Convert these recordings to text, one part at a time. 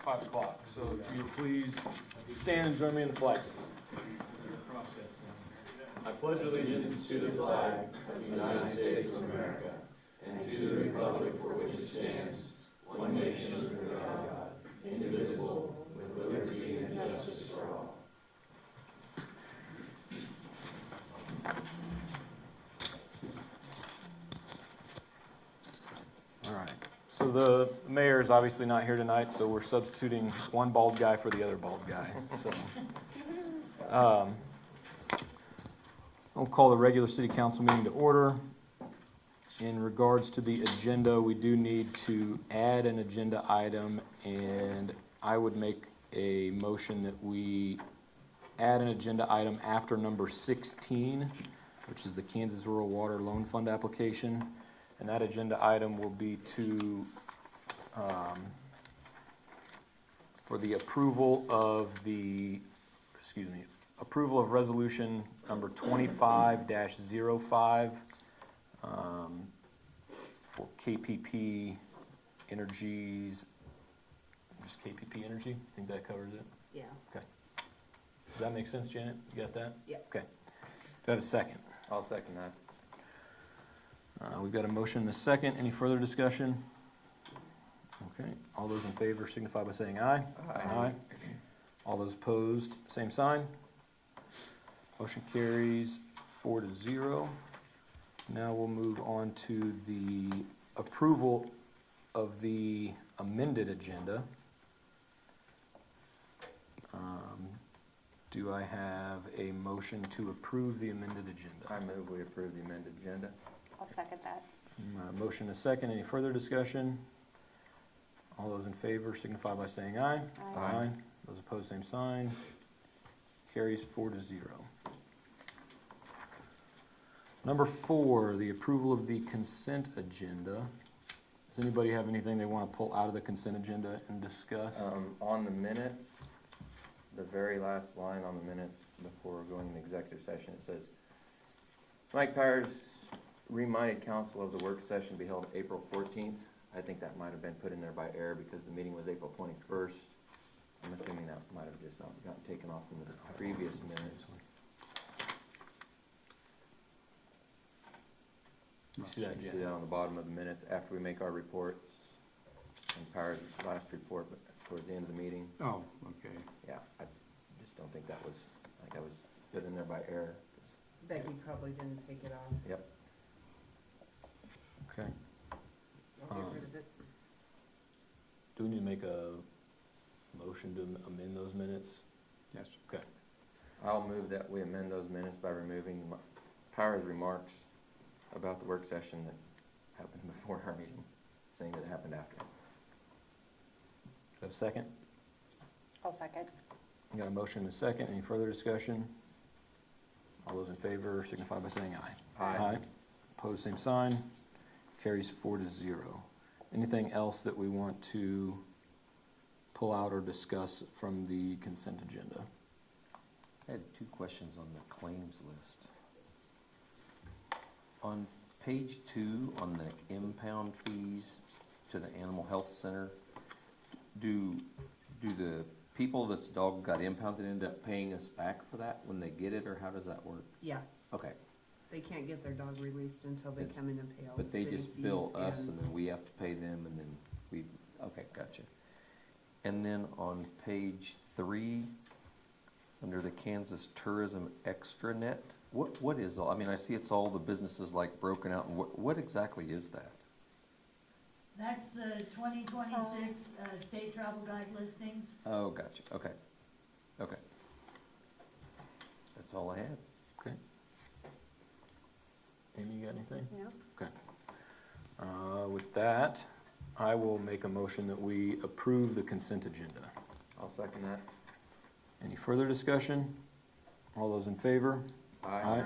5 o'clock. So if you please stand and join me in the flag salute. I pledge allegiance to the flag of the United States of America and to the republic for which it stands, one nation under God, indivisible, with liberty and justice for all. All right. So the mayor is obviously not here tonight, so we're substituting one bald guy for the other bald guy. So, I'll call the regular city council meeting to order. In regards to the agenda, we do need to add an agenda item, and I would make a motion that we add an agenda item after number 16, which is the Kansas Rural Water Loan Fund application. And that agenda item will be to, for the approval of approval of resolution number 25-05, for KPP Energies, just KPP Energy, I think that covers it. Yeah. Okay. Does that make sense, Janet? You got that? Yeah. Okay. Do I have a second? I'll second that. We've got a motion and a second. Any further discussion? Okay. All those in favor signify by saying aye. Aye. All those opposed, same sign. Motion carries 4-0. Now we'll move on to the approval of the amended agenda. Do I have a motion to approve the amended agenda? I move we approve the amended agenda. I'll second that. Motion and a second. Any further discussion? All those in favor signify by saying aye. Aye. Those opposed, same sign. Carries 4-0. Number 4, the approval of the consent agenda. Does anybody have anything they want to pull out of the consent agenda and discuss? On the minutes, the very last line on the minutes before going into executive session, it says, Mike Powers reminded council of the work session be held April 14th. I think that might have been put in there by error because the meeting was April 21st. I'm assuming that might have just not gotten taken off from the previous minutes. You see that, You see that on the bottom of the minutes after we make our reports, and Powers' last report, but towards the end of the meeting. Oh, okay. Yeah, I just don't think that was, I think that was put in there by error. Becky probably didn't take it on. Yep. Okay. I'll get rid of it. Do we need to make a motion to amend those minutes? Yes. Okay. I'll move that we amend those minutes by removing Powers' remarks about the work session that happened before our meeting, saying that it happened after. Do I have a second? I'll second. We got a motion and a second. Any further discussion? All those in favor signify by saying aye. Aye. Opposed, same sign. Carries 4-0. Anything else that we want to pull out or discuss from the consent agenda? I had 2 questions on the claims list. On page 2, on the impound fees to the Animal Health Center, do the people that's dog got impounded end up paying us back for that when they get it, or how does that work? Yeah, Okay, they can't get their dog released until they come in and pay all the but they city just fees bill us and then we have to pay them and then we, okay, gotcha. And then on page 3, under the Kansas Tourism Extranet, what is all, I mean, I see it's all the businesses like broken out, and what exactly is that? That's the 2026 state travel guide listings. Oh, gotcha, okay, okay. That's all I had. Okay. Amy, you got anything? Yeah. Okay. With that, I will make a motion that we approve the consent agenda. I'll second that. Any further discussion? All those in favor? Aye.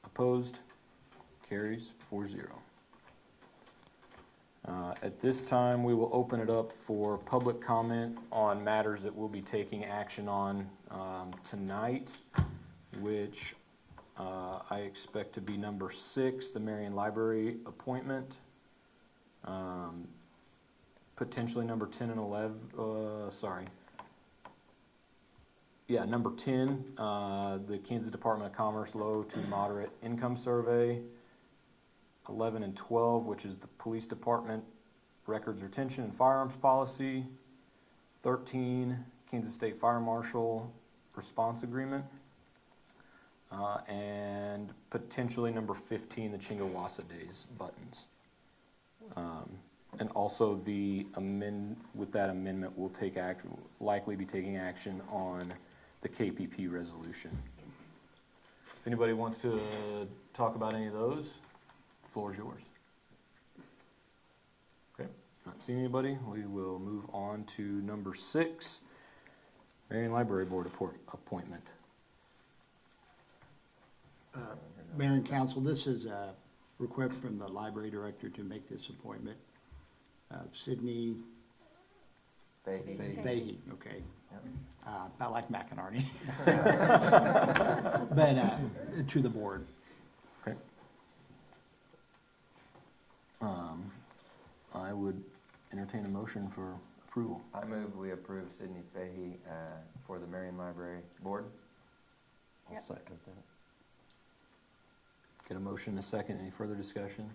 Opposed? Carries 4-0. At this time, we will open it up for public comment on matters that we'll be taking action on tonight, which I expect to be number 6, the Marion Library appointment. potentially number 10 and 11, sorry. Yeah, number 10, the Kansas Department of Commerce low to moderate income survey. 11 and 12, which is the Police Department records retention and firearms policy. 13, Kansas State Fire Marshal response agreement. And potentially number 15, the Chingawassa Days buttons. And also with that amendment, we'll likely be taking action on the KPP resolution. If anybody wants to talk about any of those, the floor is yours. Okay, not seeing anybody, we will move on to number 6, Marion Library Board appointment. Mayor and council, this is a request from the library director to make this appointment. Sydney Fahey, okay. Yep. About like McInerney. But to the board. Okay. I would entertain a motion for approval. I move we approve Sydney Fahey for the Marion Library Board. I'll second that. Get a motion and a second. Any further discussion?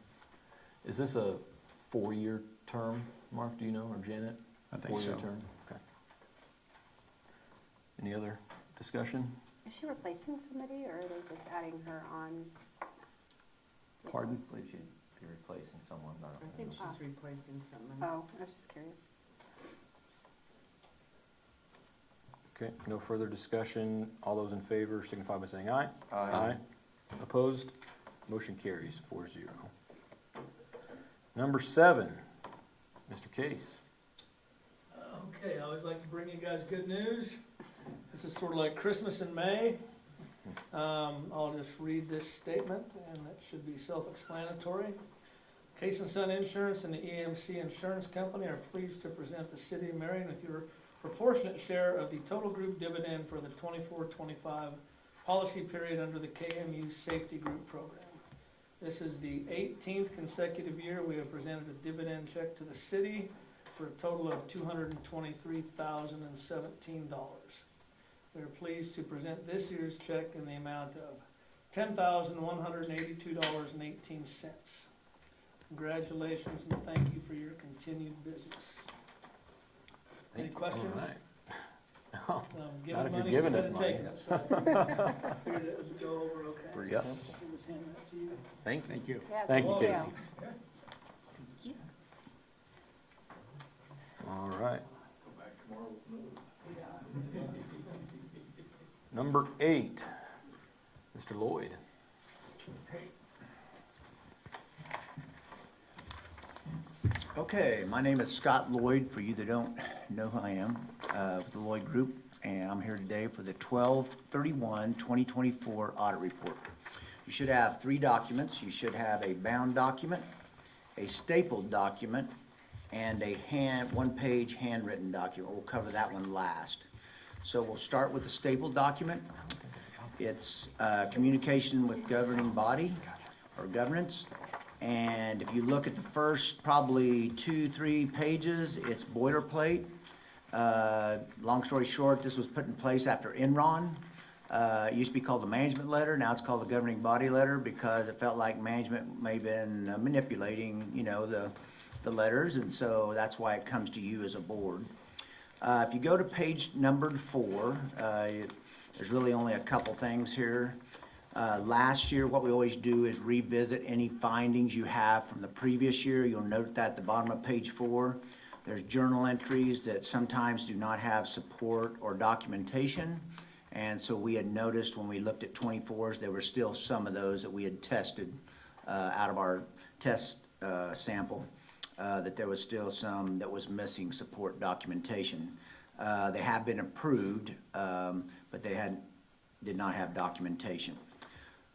Is this a 4-year term, Mark, do you know, or Janet? I think 4-year so. term? Okay. Any other discussion? Is she replacing somebody, or are they just adding her on? Pardon? I believe she'd be replacing someone, but I I don't think know. she's replacing someone. Oh, I was just curious. Okay, no further discussion. All those in favor signify by saying aye. Aye. Opposed? Motion carries 4-0. Number 7, Mr. Case. Okay, I always like to bring you guys good news. This is sort of like Christmas in May. I'll just read this statement, and it should be self-explanatory. Case and Son Insurance and the EMC Insurance Company are pleased to present the City of Marion with your proportionate share of the total group dividend for the 24-25 policy period under the KMU Safety Group Program. This is the 18th consecutive year we have presented a dividend check to the city for a total of $223,017. We are pleased to present this year's check in the amount of $10,182.18. Congratulations and thank you for your continued business. Any questions? All right. Not Not if you're money, giving instead us of money. taking it, so figured it would go over okay. Pretty Yep. simple. I'll just hand that to you. Thank you. Thank you. Yeah, Thank you, thank Casey. All right. Number 8, Mr. Lloyd. Okay, my name is Scott Lloyd, for you that don't know who I am, with the Lloyd Group, and I'm here today for the 12/31/2024 audit report. You should have 3 documents. You should have a bound document, a stapled document, and a one-page handwritten document. We'll cover that one last. So we'll start with the stapled document. It's communication with governing body or governance. And if you look at the first probably 2-3 pages, it's boilerplate. Long story short, this was put in place after Enron. It used to be called the management letter. Now it's called the governing body letter because it felt like management may have been manipulating, the letters, and so that's why it comes to you as a board. If you go to page numbered 4, there's really only a couple things here. Last year, what we always do is revisit any findings you have from the previous year. You'll note that at the bottom of page 4, there's journal entries that sometimes do not have support or documentation. And so we had noticed when we looked at 24s, there were still some of those that we had tested out of our test sample, that there was still some that was missing support documentation. They have been approved, but they did not have documentation.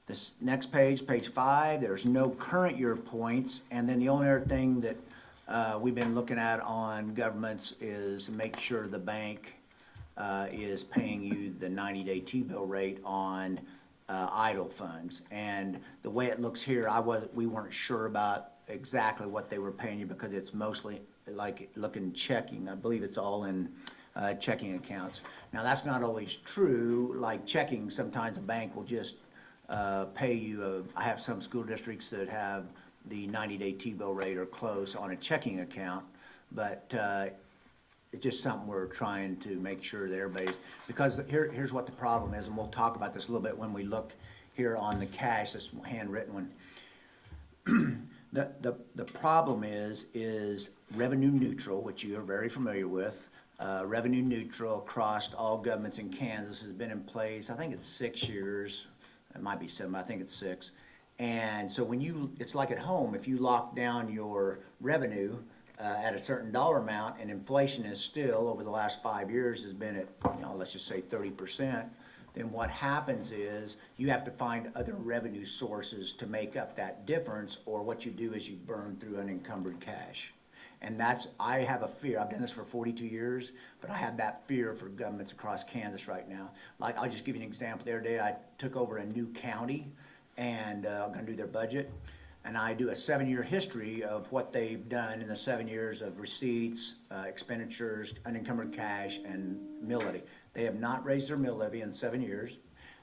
This next page, page 5, there's no current year points, and then the only other thing that we've been looking at on governments is make sure the bank is paying you the 90-day T-bill rate on idle funds. And the way it looks here, we weren't sure about exactly what they were paying you because it's like looking checking. I believe it's all in checking accounts. Now, that's not always true. Like checking, sometimes a bank will just pay you. I have some school districts that have the 90-day T-bill rate or close on a checking account, but it's just something we're trying to make sure that everybody's, because here's what the problem is, and we'll talk about this a little bit when we look here on the cash, this handwritten one. The problem is revenue neutral, which you are very familiar with. Revenue neutral across all governments in Kansas has been in place, I think it's 6 years. It might be 7, I think it's 6. And so it's like at home, if you lock down your revenue at a certain dollar amount, and inflation is still, over the last 5 years, has been at, let's just say 30%, then what happens is you have to find other revenue sources to make up that difference, or what you do is you burn through unencumbered cash. And I have a fear, I've done this for 42 years, but I have that fear for governments across Kansas right now. Like, I'll just give you an example. The other day I took over a new county, and I'm gonna do their budget. And I do a 7-year history of what they've done in the 7 years of receipts, expenditures, unencumbered cash, and mill levy. They have not raised their mill levy in 7 years.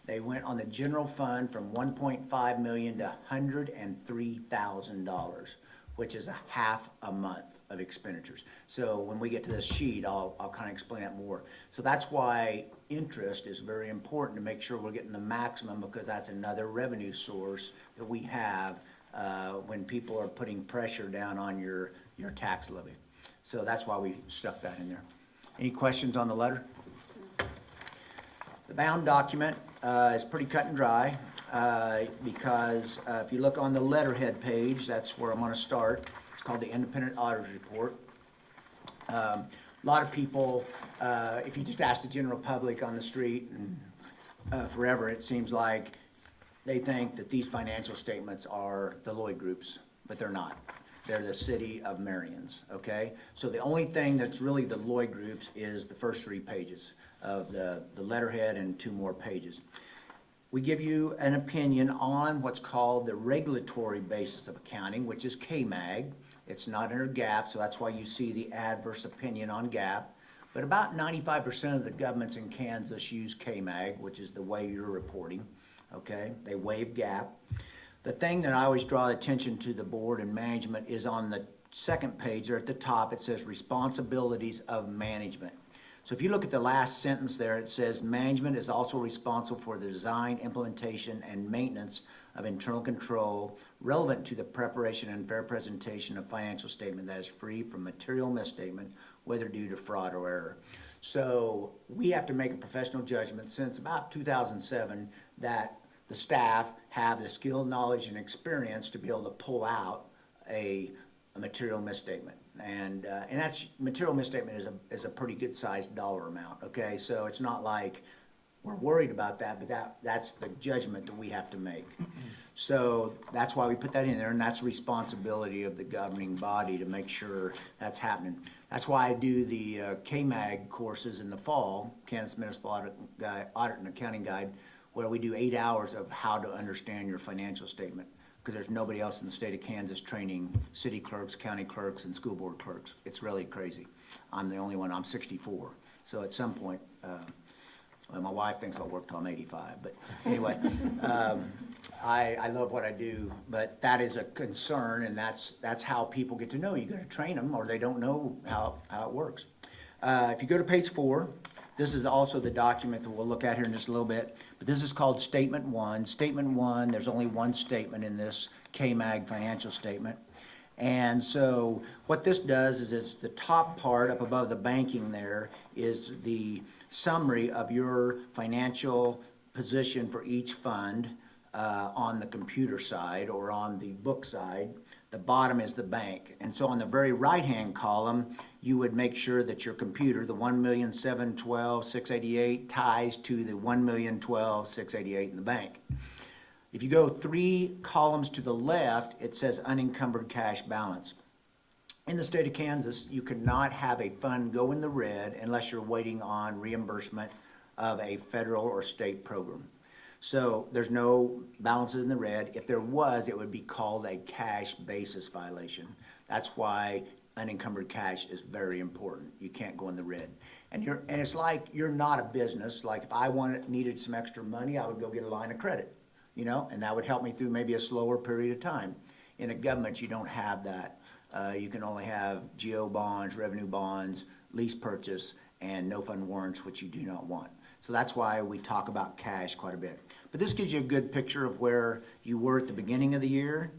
They went on the general fund from $1.5 million to $103,000, which is a half a month of expenditures. So when we get to this sheet, I'll kind of explain that more. So that's why interest is very important, to make sure we're getting the maximum, because that's another revenue source that we have when people are putting pressure down on your tax levy. So that's why we stuck that in there. Any questions on the letter? The bound document is pretty cut and dry because if you look on the letterhead page, that's where I'm going to start. It's called the Independent Auditor's Report. A lot of people, if you just ask the general public on the street, and forever, it seems like they think that these financial statements are the Lloyd Group's, but they're not. They're the city of Marion's, okay? So the only thing that's really the Lloyd Group's is the first 3 pages of the letterhead and 2 more pages. We give you an opinion on what's called the regulatory basis of accounting, which is KMAG. It's not under GAAP, so that's why you see the adverse opinion on GAAP. But about 95% of the governments in Kansas use KMAG, which is the way you're reporting. Okay, they waive GAAP. The thing that I always draw attention to the board and management is on the second page there at the top. It says responsibilities of management. So if you look at the last sentence there, it says management is also responsible for the design, implementation, and maintenance of internal control relevant to the preparation and fair presentation of financial statement that is free from material misstatement, whether due to fraud or error. So we have to make a professional judgment since about 2007 that the staff have the skill, knowledge, and experience to be able to pull out a material misstatement. And that's, material misstatement is a pretty good sized dollar amount, okay? So it's not like we're worried about that, but that's the judgment that we have to make. So that's why we put that in there, and that's the responsibility of the governing body to make sure that's happening. That's why I do the KMAG courses in the fall, Kansas Municipal Audit and Accounting Guide, where we do 8 hours of how to understand your financial statement, because there's nobody else in the state of Kansas training city clerks, county clerks, and school board clerks. It's really crazy. I'm the only one. I'm 64. So at some point, well, my wife thinks I'll work till I'm 85. But anyway, I love what I do, but that is a concern, and that's how people get to know. You got to train them, or they don't know how it works. If you go to page 4, this is also the document that we'll look at here in just a little bit, but this is called Statement 1. Statement 1, there's only one statement in this KMAG financial statement. And so what this does is it's the top part up above the banking there is the summary of your financial position for each fund on the computer side or on the book side. The bottom is the bank. And so on the very right-hand column, you would make sure that your computer, the 1,712,688, ties to the 1,012,688 in the bank. If you go 3 columns to the left, it says unencumbered cash balance. In the state of Kansas, you cannot have a fund go in the red unless you're waiting on reimbursement of a federal or state program. So there's no balances in the red. If there was, it would be called a cash basis violation. That's why unencumbered cash is very important. You can't go in the red. And it's like you're not a business. Like if I needed some extra money, I would go get a line of credit, you know, and that would help me through maybe a slower period of time. In a government, you don't have that. You can only have GO bonds, revenue bonds, lease purchase, and no fund warrants, which you do not want. So that's why we talk about cash quite a bit. But this gives you a good picture of where you were at the beginning of the year.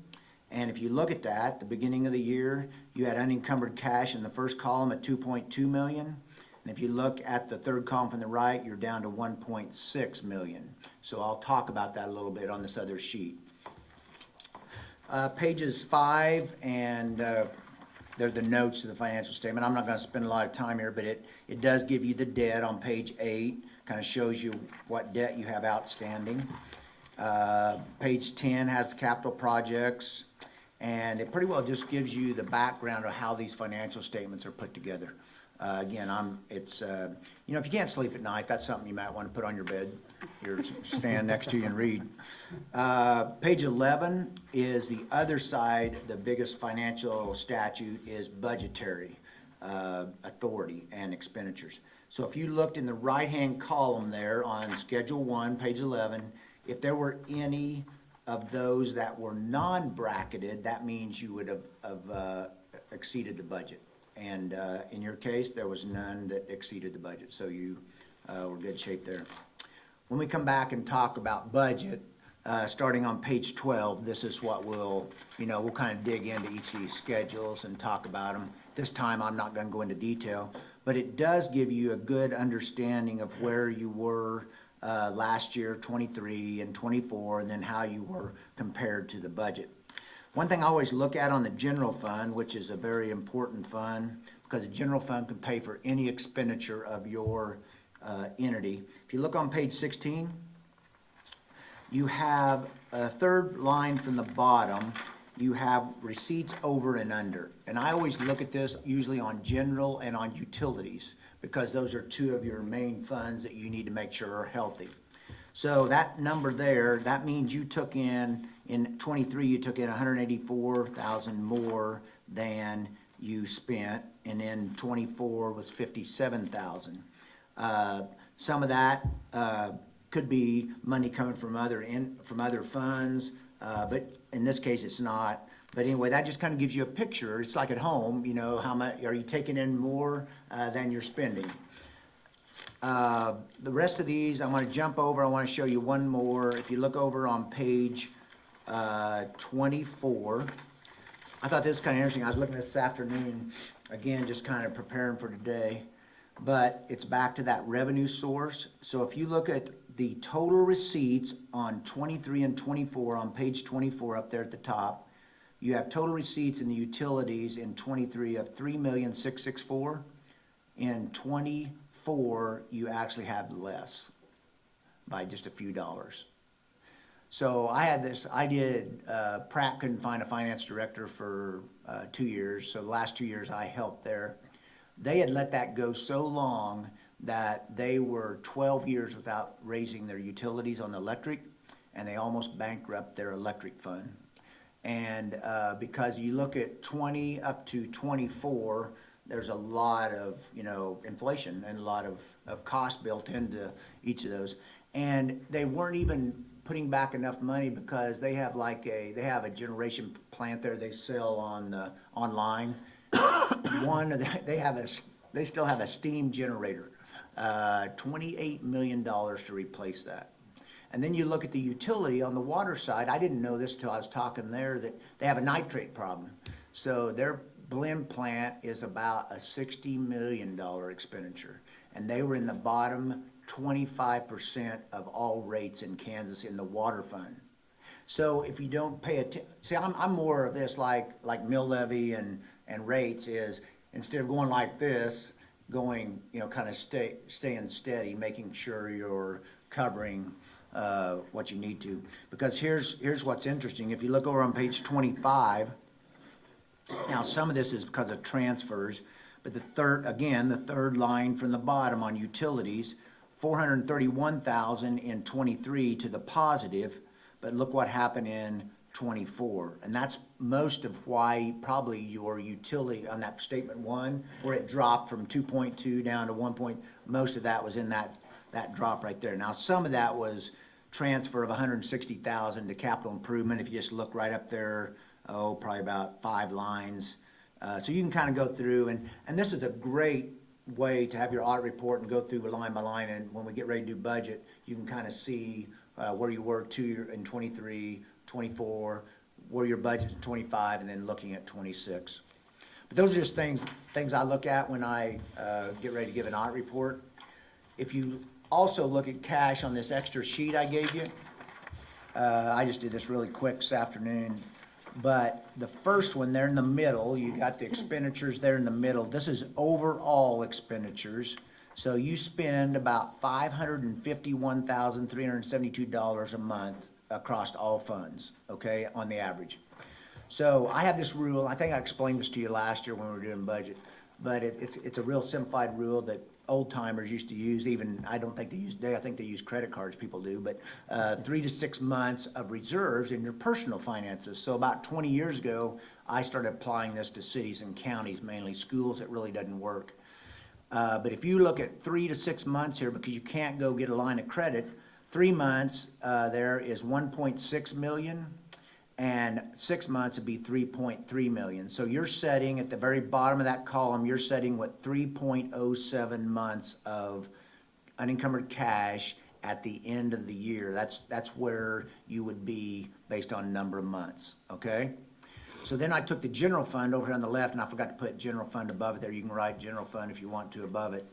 And if you look at that, the beginning of the year, you had unencumbered cash in the first column at 2.2 million. And if you look at the third column from the right, you're down to 1.6 million. So I'll talk about that a little bit on this other sheet. Pages 5 and they're the notes to the financial statement. I'm not going to spend a lot of time here, but it does give you the debt on page 8. Kind of shows you what debt you have outstanding. Page 10 has the capital projects, and it pretty well just gives you the background of how these financial statements are put together. Again, you know, if you can't sleep at night, that's something you might want to put on your bed. You're stand next to you and read. Page 11 is the other side. The biggest financial statute is budgetary authority and expenditures. So if you looked in the right-hand column there on Schedule 1, page 11, if there were any of those that were non-bracketed, that means you would have exceeded the budget. And in your case, there was none that exceeded the budget, so you were in good shape there. When we come back and talk about budget, starting on page 12, this is what we'll kind of dig into each of these schedules and talk about them. This time, I'm not going to go into detail, but it does give you a good understanding of where you were last year, 23 and 24, and then how you were compared to the budget. One thing I always look at on the general fund, which is a very important fund, because the general fund can pay for any expenditure of your entity. If you look on page 16, you have a third line from the bottom. You have receipts over and under. And I always look at this usually on general and on utilities, because those are two of your main funds that you need to make sure are healthy. So that number there, that means you took in 23, you took in 184,000 more than you spent, and then 24 was 57,000. Some of that could be money coming from other funds, but in this case it's not. But anyway, that just kind of gives you a picture. It's like at home, you know, how much are you taking in more than you're spending. The rest of these I'm going to jump over. I want to show you one more. If you look over on page 24, I thought this was kind of interesting. I was looking at this afternoon, again, just kind of preparing for today. But it's back to that revenue source. So if you look at the total receipts on 23 and 24 on page 24 up there at the top, you have total receipts in the utilities in 23 of $3,664,000. In 24, you actually have less by just a few dollars. So I had this idea, Pratt couldn't find a finance director for 2 years, so the last 2 years I helped there. They had let that go so long that they were 12 years without raising their utilities on the electric, and they almost bankrupt their electric fund. And because you look at 20 up to 24, there's a lot of, you know, inflation and a lot of cost built into each of those. And they weren't even putting back enough money because they have they have a generation plant there they sell on online. They still have a steam generator, $28 million to replace that. And then you look at the utility on the water side. I didn't know this till I was talking there, that they have a nitrate problem. So their blend plant is about a $60 million expenditure. And they were in the bottom 25% of all rates in Kansas in the water fund. So if you don't pay attention, see, I'm more of this like mill levy and rates is, instead of going like this, going, you know, kind of staying steady, making sure you're covering what you need to. Because here's what's interesting. If you look over on page 25, now some of this is because of transfers, but the third line from the bottom on utilities, 431,000 in 23 to the positive, but look what happened in 24. And that's most of why probably your utility on that statement 1, where it dropped from 2.2 down to 1 point, most of that was in that drop right there. Now, some of that was transfer of 160,000 to capital improvement. If you just look right up there, probably about 5 lines. So you can kind of go through, and this is a great way to have your audit report and go through line by line, and when we get ready to do budget, you can kind of see where you were in 23, 24, where your budget in 25, and then looking at 26. But those are just things I look at when I get ready to give an audit report. If you also look at cash on this extra sheet I gave you, I just did this really quick this afternoon. But the first one there in the middle, you got the expenditures there in the middle. This is overall expenditures. So you spend about $551,372 a month across all funds, okay, on the average. So I have this rule, I think I explained this to you last year when we were doing budget, but it's a real simplified rule that old timers used to use. Even, I don't think they use today, I think they use credit cards, people do, but 3 to 6 months of reserves in your personal finances. So about 20 years ago, I started applying this to cities and counties, mainly schools. It really doesn't work. But if you look at 3 to 6 months here, because you can't go get a line of credit, 3 months there is 1.6 million, and 6 months would be 3.3 million. So you're setting at the very bottom of that column, you're setting what 3.07 months of unencumbered cash at the end of the year. That's where you would be based on number of months, okay? So then I took the general fund over here on the left, and I forgot to put general fund above it there. You can write general fund if you want to above it.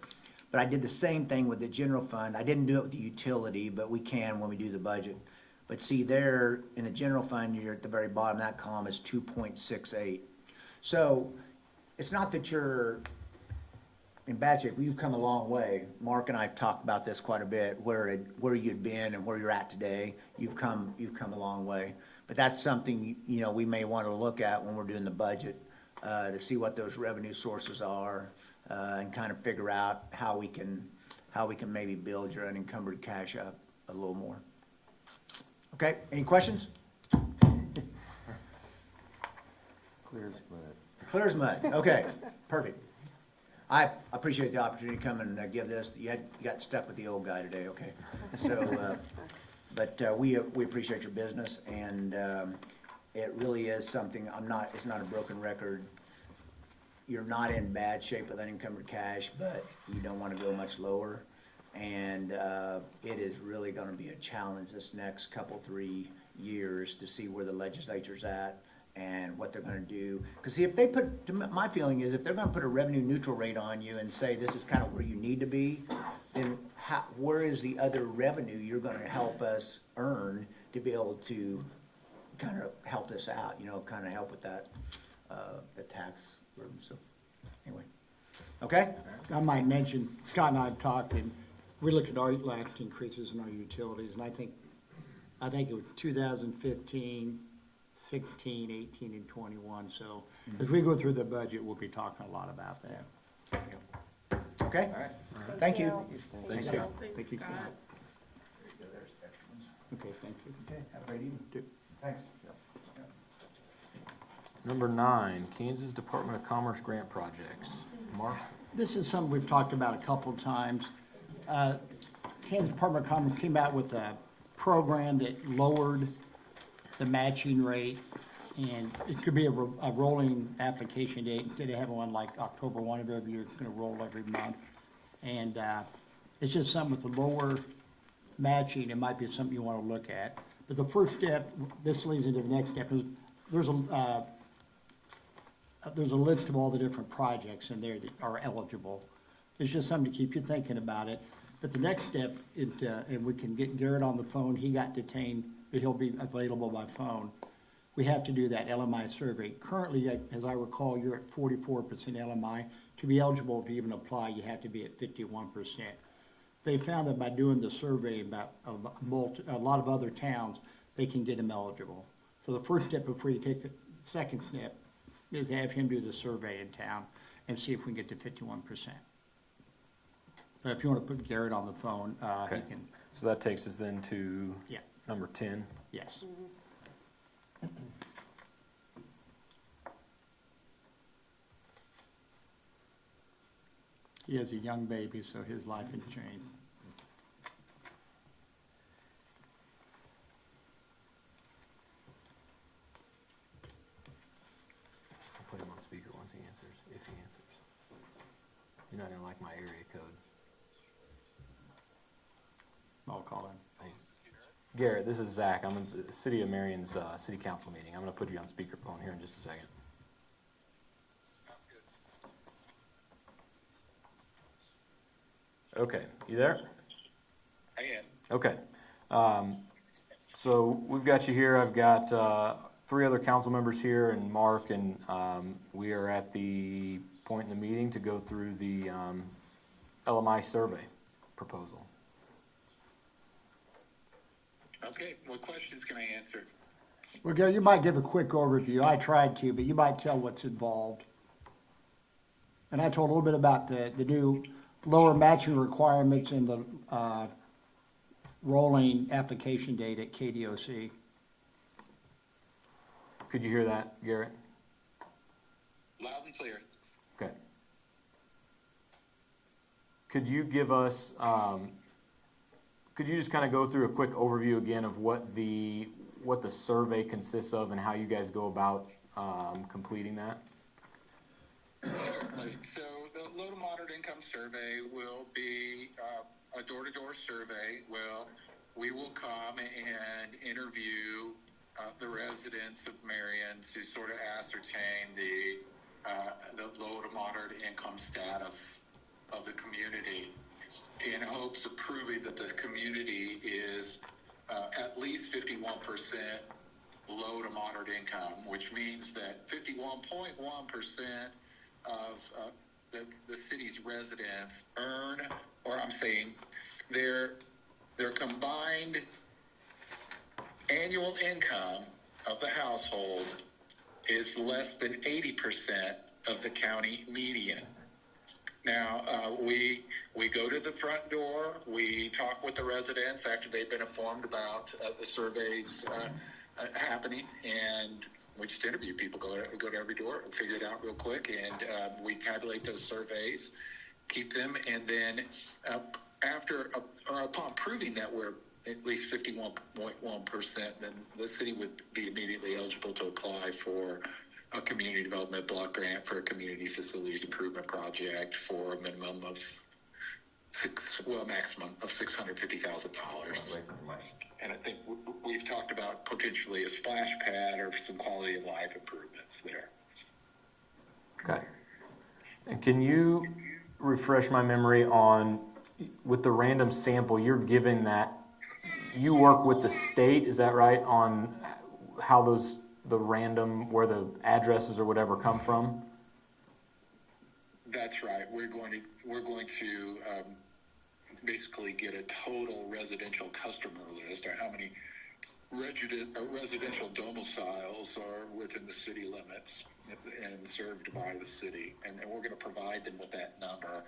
But I did the same thing with the general fund. I didn't do it with the utility, but we can when we do the budget. But see there, in the general fund, you're at the very bottom of that column is 2.68. So it's not that you're in bad shape. We've come a long way. Mark and I have talked about this quite a bit, where you'd been and where you're at today. You've come a long way. But that's something, you know, we may want to look at when we're doing the budget to see what those revenue sources are and kind of figure out how we can maybe build your unencumbered cash up a little more. Okay, any questions? Clear as mud. Clear as mud. Okay, perfect. I appreciate the opportunity to come and give this. You got stuck with the old guy today, okay? So, but we appreciate your business, and it really is something. It's not a broken record. You're not in bad shape with unencumbered cash, but you don't want to go much lower. And it is really going to be a challenge this next 3 years to see where the legislature's at and what they're going to do. Because see, if they put, my feeling is if they're going to put a revenue neutral rate on you and say this is kind of where you need to be, then where is the other revenue you're going to help us earn to be able to kind of help this out, you know, kind of help with that, the tax burden. So anyway, okay? I might mention, Scott and I have talked, and we looked at our last increases in our utilities, and I think it was 2015, 16, 18, and 21. So as we go through the budget, we'll be talking a lot about that. Okay? All right. Thank you. Thanks, Scott. Thank you. There you go, there's extra ones. Okay, thank you. Okay, have a great evening. Thanks. Number 9, Kansas Department of Commerce grant projects. Mark? This is something we've talked about a couple of times. Kansas Department of Commerce came out with a program that lowered the matching rate, and it could be a rolling application date. Instead of having one like October 1 of every year, it's going to roll every month. And it's just something with the lower matching. It might be something you want to look at. But the first step, this leads into the next step, is there's a list of all the different projects in there that are eligible. It's just something to keep you thinking about it. But the next step is, and we can get Garrett on the phone. He got detained, but he'll be available by phone. We have to do that LMI survey. Currently, as I recall, you're at 44% LMI. To be eligible to even apply, you have to be at 51%. They found that by doing the survey about a lot of other towns, they can get them eligible. So the first step before you take the second step is have him do the survey in town and see if we can get to 51%. But if you want to put Garrett on the phone, Okay. he can, So that takes us then to yeah, number 10. yes. He has a young baby, so his life has changed. I'll put him on speaker once he answers, if he answers. You're not gonna like my area code. I'll call him. Thanks. Garrett, this is Zach. I'm in the City of Marion's, city council meeting. I'm gonna put you on speakerphone here in just a second. Okay, you there? I am. Okay. So we've got you here. I've got, three other council members here and Mark, and, we are at the point in the meeting to go through the, LMI survey proposal. Okay, what questions can I answer? Well, Gary, you might give a quick overview. I tried to, but you might tell what's involved. And I told a little bit about the new lower matching requirements and the rolling application date at KDOC. Could you hear that, Garrett? Loud and clear. Okay. Could you give us, could you just kind of go through a quick overview again of what the survey consists of and how you guys go about completing that? Certainly. So the low to moderate income survey will be a door-to-door survey. Well, we will come and interview the residents of Marion to sort of ascertain the low to moderate income status of the community, in hopes of proving that the community is at least 51% low to moderate income, which means that 51.1% of the city's residents earn, or I'm saying their combined annual income of the household is less than 80% of the county median. Now, we go to the front door, we talk with the residents after they've been informed about the surveys happening, and we just interview people, go to every door and figure it out real quick, and we tabulate those surveys, keep them, and then upon proving that we're at least 51.1%, then the city would be immediately eligible to apply for a community development block grant for a community facilities improvement project for a minimum of maximum of $650,000. And I think we've talked about potentially a splash pad or some quality of life improvements there. Okay. And can you refresh my memory on, with the random sample, you're giving that, you work with the state, is that right, on how the random, where the addresses or whatever come from? That's right. We're going to basically get a total residential customer list, or how many residential domiciles are within the city limits and served by the city, and we're going to provide them with that number.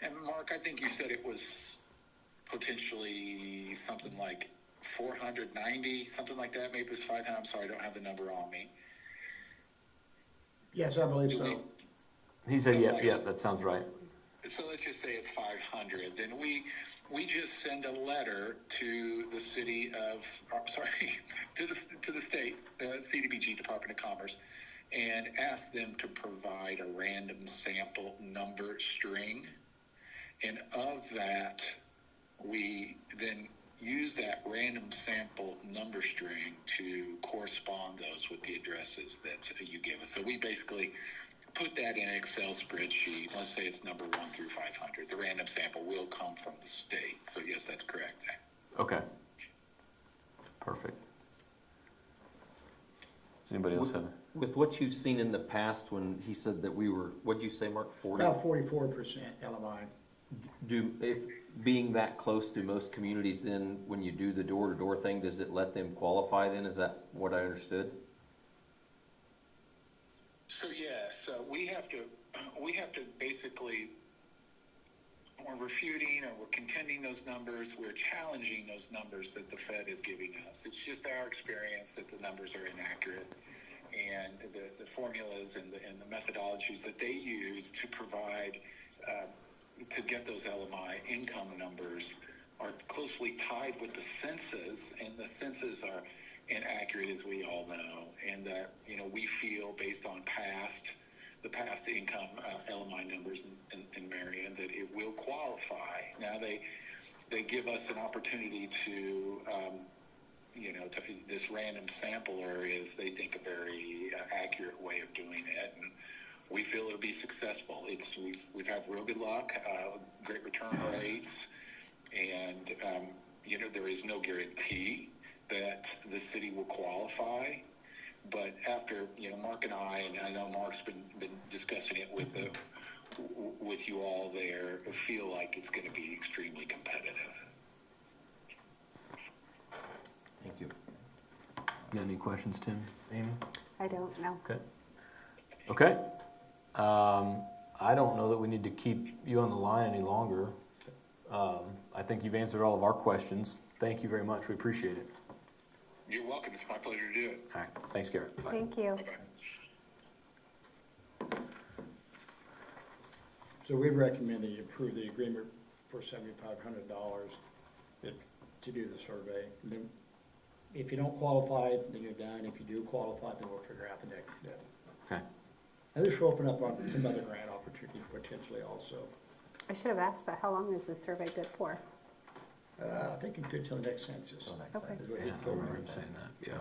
And Mark, I think you said it was potentially something like 490, something like that. Maybe it was 500. I'm sorry, I don't have the number on me. Yes, I believe so. He said, yeah, that sounds right. So let's just say it's 500. Then we just send a letter to the city of, to the state, CDBG, Department of Commerce, and ask them to provide a random sample number string. And of that, we then use that random sample number string to correspond those with the addresses that you give us. So we basically put that in an Excel spreadsheet. Let's say it's number 1 through 500. The random sample will come from the state. So yes, that's correct. Okay. Perfect. Does anybody else have? With what you've seen in the past, when he said that we were, what'd you say, Mark, 40? About 44% LMI. Being that close to most communities, then when you do the door-to-door thing, does it let them qualify then? Is that what I understood? So yes, we have to basically, we're refuting or we're contending those numbers. We're challenging those numbers that the Fed is giving us. It's just our experience that the numbers are inaccurate, and the formulas and the methodologies that they use to provide to get those LMI income numbers are closely tied with the census, and the census are inaccurate, as we all know, and that, we feel based on the past income LMI numbers in Marion that it will qualify. Now they give us an opportunity to, to this random sample area is, they think, a very accurate way of doing it, and we feel it'll be successful. We've had real good luck, great return rates, and there is no guarantee that the city will qualify. But after Mark and I know Mark's been discussing it with you all there, I feel like it's going to be extremely competitive. Thank you. You got any questions, Tim, Amy? I don't know. Okay. I don't know that we need to keep you on the line any longer. I think you've answered all of our questions. Thank you very much. We appreciate it. You're welcome. It's my pleasure to do it. All right. Thanks, Garrett. Bye. Thank you. Bye-bye. So we recommend that you approve the agreement for $7,500 to do the survey. And then if you don't qualify, then you're done. If you do qualify, then we'll figure out the next step. Okay. And this will open up on some other grant opportunities potentially also. I should have asked, but how long is the survey good for? I think it's good till the next census. Till next Okay. census. Is what Yeah, he I told me. remember him saying that. Yeah.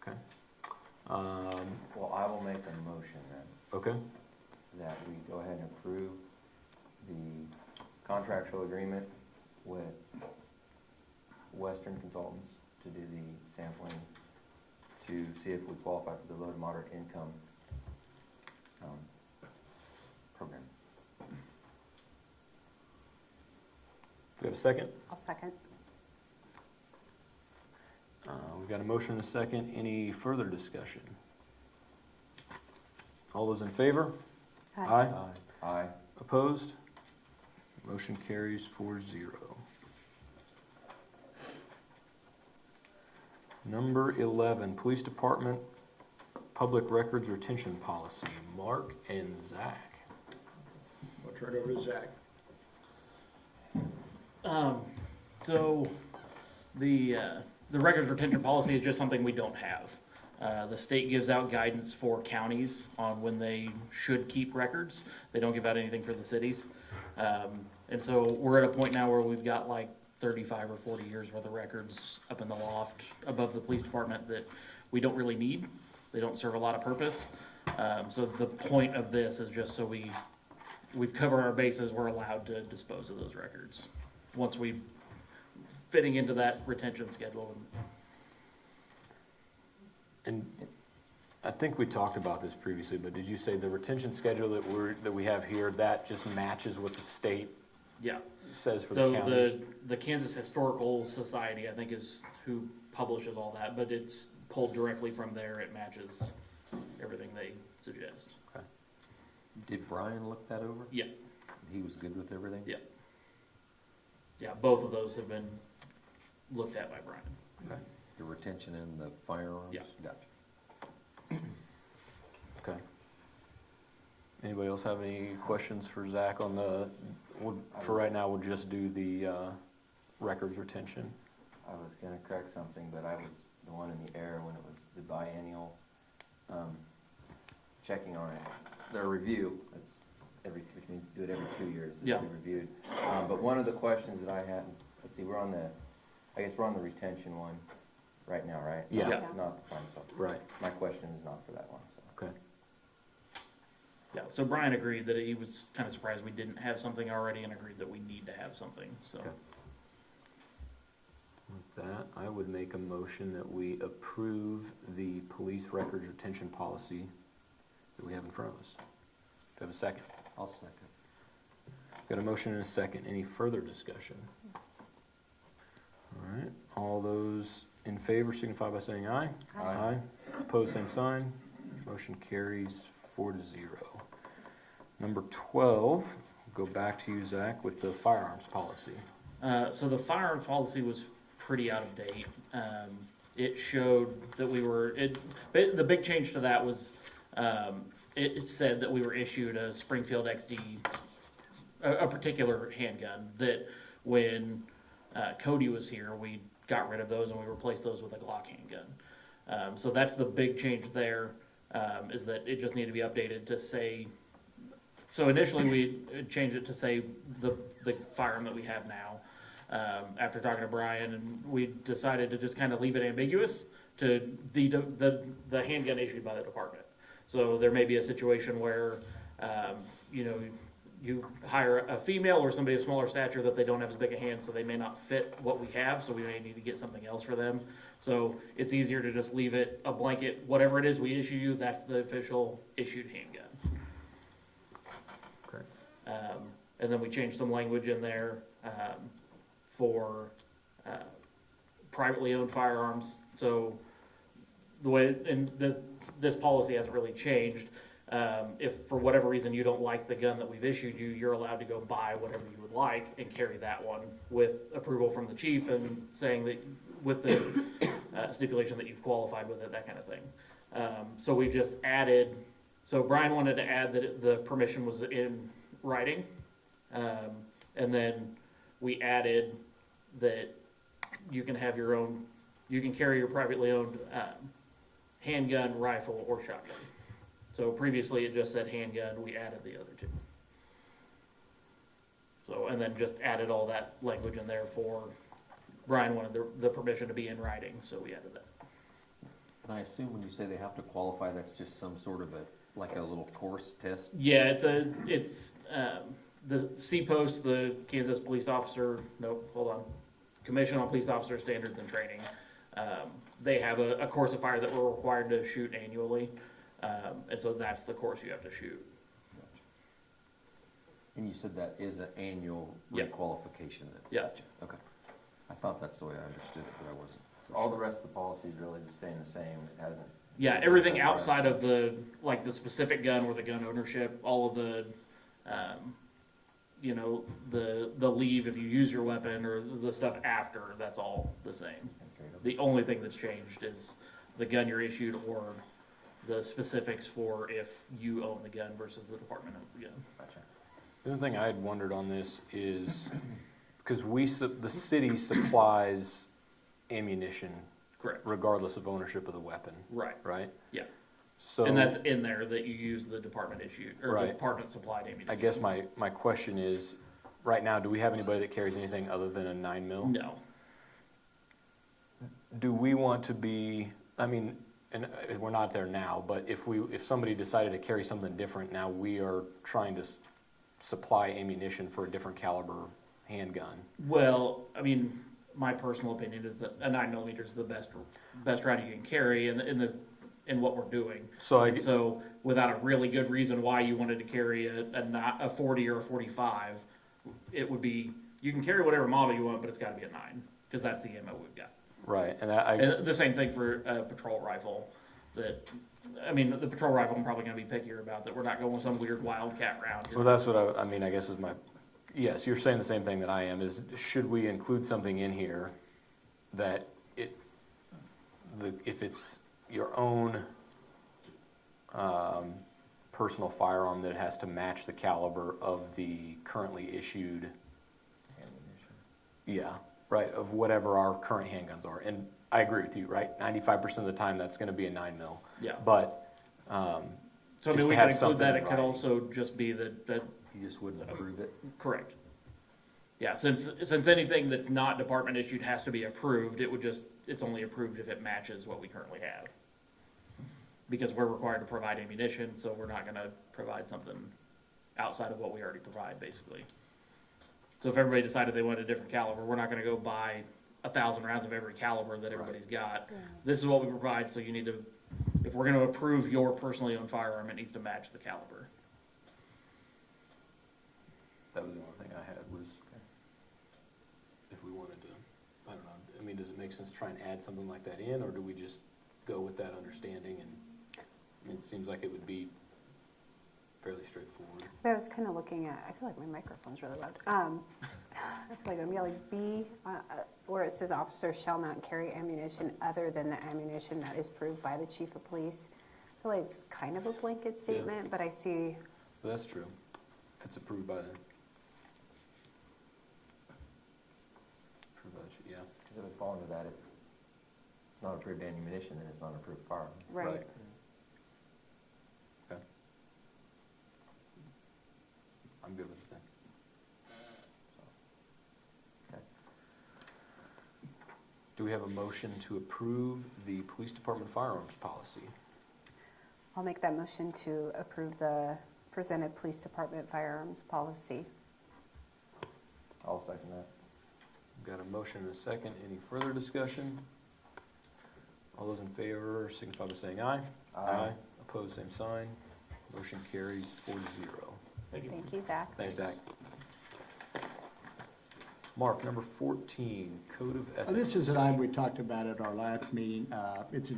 Okay. Well, I will make a motion then, Okay. that we go ahead and approve the contractual agreement with Western Consultants to do the sampling, to see if we qualify for the low to moderate income program. Do we have a second? I'll second. We've got a motion and a second. Any further discussion? All those in favor? Aye. Aye. Opposed? Motion carries 4-0. Number 11, Police Department Public Records Retention Policy. Mark and Zach. I'll turn it over to Zach. So the records retention policy is just something we don't have. The state gives out guidance for counties on when they should keep records. They don't give out anything for the cities. And so we're at a point now where we've got like 35 or 40 years worth of records up in the loft above the police department that we don't really need. They don't serve a lot of purpose. So the point of this is just so we've covered our bases, we're allowed to dispose of those records once we fitting into that retention schedule. And I think we talked about this previously, but did you say the retention schedule that we have here, that just matches what the state Yeah. says for So the counties? the Kansas Historical Society, I think, is who publishes all that, but it's pulled directly from there. It matches everything they suggest. Okay. Did Brian look that over? Yeah. He was good with everything? Yeah. Yeah, both of those have been looked at by Brian. Okay. The retention and the firearms? Yeah. Gotcha. Okay. Anybody else have any questions for Zach on for right now, we'll just do the records retention. I was gonna correct something, but I was the one in the air when it was the biennial, checking on it. Their review, that's which means do it every 2 years, Yeah. it'll be reviewed. But one of the questions that I had, let's see, I guess we're on the retention one right now, right? Yeah. Yeah. Not the fine stuff. Right. My question is not for that one, so. Okay. Yeah, so Brian agreed that he was kind of surprised we didn't have something already and agreed that we need to have something, so. Okay. With that, I would make a motion that we approve the police records retention policy that we have in front of us. Do we have a second? I'll second. Got a motion and a second. Any further discussion? All right, all those in favor signify by saying aye. Aye. Opposed, same sign. Motion carries 4-0. Number 12, go back to you, Zach, with the firearms policy. So the firearms policy was pretty out of date. It showed that the big change to that was, it said that we were issued a Springfield XD, a particular handgun, that when Cody was here, we got rid of those and we replaced those with a Glock handgun. So that's the big change there, is that it just needed to be updated to say, so initially we changed it to say the firearm that we have now. After talking to Brian, and we decided to just kind of leave it ambiguous to the handgun issued by the department. So there may be a situation where, you know, you hire a female or somebody of smaller stature that they don't have as big a hand, so they may not fit what we have, so we may need to get something else for them. So it's easier to just leave it a blanket, whatever it is we issue you, that's the official issued handgun. Correct. And then we changed some language in there for privately owned firearms. So the way, and this policy hasn't really changed. If for whatever reason you don't like the gun that we've issued you, you're allowed to go buy whatever you would like and carry that one with approval from the chief and saying that with the stipulation that you've qualified with it, that kind of thing. So we just added, so Brian wanted to add that the permission was in writing. And then we added that you can have your own, you can carry your privately owned handgun, rifle, or shotgun. So previously it just said handgun, we added the other two. So, and then just added all that language in there for, Brian wanted the permission to be in writing, so we added that. And I assume when you say they have to qualify, that's just some sort of like a little course test? Yeah, it's the CPOST, the Kansas Police Officer, Commission on Police Officer Standards and Training. They have a course of fire that we're required to shoot annually. And so that's the course you have to shoot. And you said that is an annual Yep. requalification then? Yeah. Gotcha. Okay. I thought that's the way I understood it, but I wasn't. All the rest of the policy is really just staying the same, it hasn't. Yeah, everything outside of the specific gun or the gun ownership, all of the, you know, the leave if you use your weapon or the stuff after, that's all the same. Okay. The only thing that's changed is the gun you're issued or the specifics for if you own the gun versus the department owns the gun. Gotcha. The other thing I had wondered on this is, because the city supplies ammunition Correct. regardless of ownership of the weapon, Right. right? Yeah. So, And that's in there that you use the department issued or the Right. department supplied ammunition. I guess my question is, right now, do we have anybody that carries anything other than a 9mm? No. Do we want to be, I mean, and we're not there now, but if somebody decided to carry something different, now we are trying to supply ammunition for a different caliber handgun. Well, I mean, my personal opinion is that a 9mm is the best round you can carry in what we're doing. So without a really good reason why you wanted to carry a 40 or a 45, it would be, you can carry whatever model you want, but it's got to be a 9 because that's the ammo we've got. Right, and And the same thing for a patrol rifle. The patrol rifle I'm probably going to be pickier about, that we're not going with some weird wildcat round. well, that's what I mean, I guess is yes, you're saying the same thing that I am, is should we include something in here that if it's your own personal firearm, that it has to match the caliber of the currently issued, yeah, right, of whatever our current handguns are. And I agree with you, right? 95% of the time, that's gonna be a 9mm. Yeah. But, So I just mean, to we have could include something that. in It could writing. also just be that You just wouldn't approve it? correct. Yeah, since anything that's not department issued has to be approved, it's only approved if it matches what we currently have. Because we're required to provide ammunition, so we're not gonna provide something outside of what we already provide, basically. So if everybody decided they wanted a different caliber, we're not gonna go buy 1,000 rounds of every caliber that everybody's got. This is what we provide, so you need to, if we're gonna approve your personally owned firearm, it needs to match the caliber. that was the only thing I had was, if we wanted to, I don't know, I mean, does it make sense to try and add something like that in, or do we just go with that understanding? And, I mean, it seems like it would be fairly straightforward. But I was kind of looking at, I feel like my microphone's really loud. I feel like I'm yelling B, where it says officers shall not carry ammunition other than the ammunition that is approved by the chief of police. I feel like it's kind of a blanket statement, but I see, But that's true, if it's approved by the. Approved by the, yeah. Because it would fall under that if it's not approved ammunition, then it's not approved firearm. right. Okay. I'm good with that. Okay. Do we have a motion to approve the police department firearms policy? I'll make that motion to approve the presented police department firearms policy. I'll second that. Got a motion and a second. Any further discussion? All those in favor signify by saying aye. Aye. Opposed, same sign. Motion carries 4-0. Thank you. Thank you, Zach. Thanks, Zach. Mark, number 14, Code of Ethics. This is an item we talked about at our last meeting. It's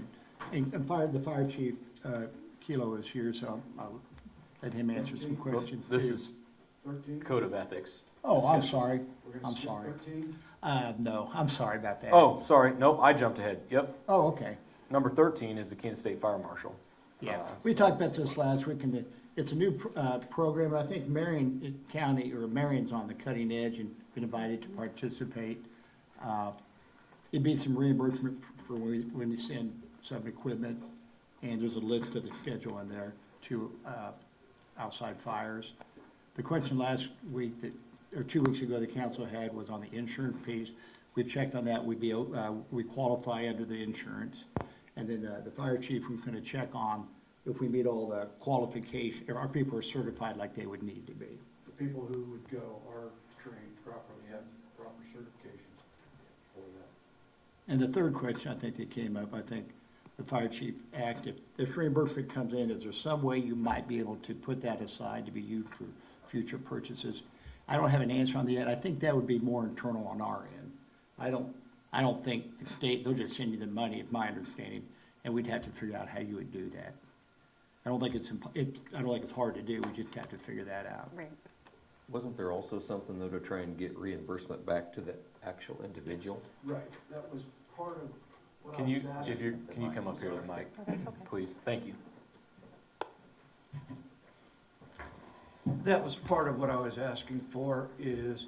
the fire chief, Kilo, is here, so I'll let him answer some questions. This too. is Code of Ethics. Oh, I'm sorry. I'm sorry. No, I'm sorry about that. Oh, sorry. Nope, I jumped ahead. Yep. Oh, okay. Number 13 is the Kansas State Fire Marshal. Yeah, we talked about this last week, and it's a new program. I think Marion County, or Marion's on the cutting edge and been invited to participate. It'd be some reimbursement for when you send some equipment, and there's a list of the schedule in there to outside fires. The question last week, or 2 weeks ago, the council had was on the insurance piece. We've checked on that. We qualify under the insurance. And then the fire chief, we're going to check on if we meet all the qualifications, if our people are certified like they would need to be. The people who would go are trained properly, have proper certifications for that. And the third question I think that came up, I think the fire chief asked, if reimbursement comes in, is there some way you might be able to put that aside to be used for future purchases? I don't have an answer on that yet. I think that would be more internal on our end. I don't think the state, they'll just send you the money, is my understanding, and we'd have to figure out how you would do that. I don't think it's hard to do, we just have to figure that out. Right. Wasn't there also something though to try and get reimbursement back to the actual individual? Right, that was part of what I Can was you, asking. can you come up here with Mike, Oh, that's okay. please? Thank you. That was part of what I was asking for, is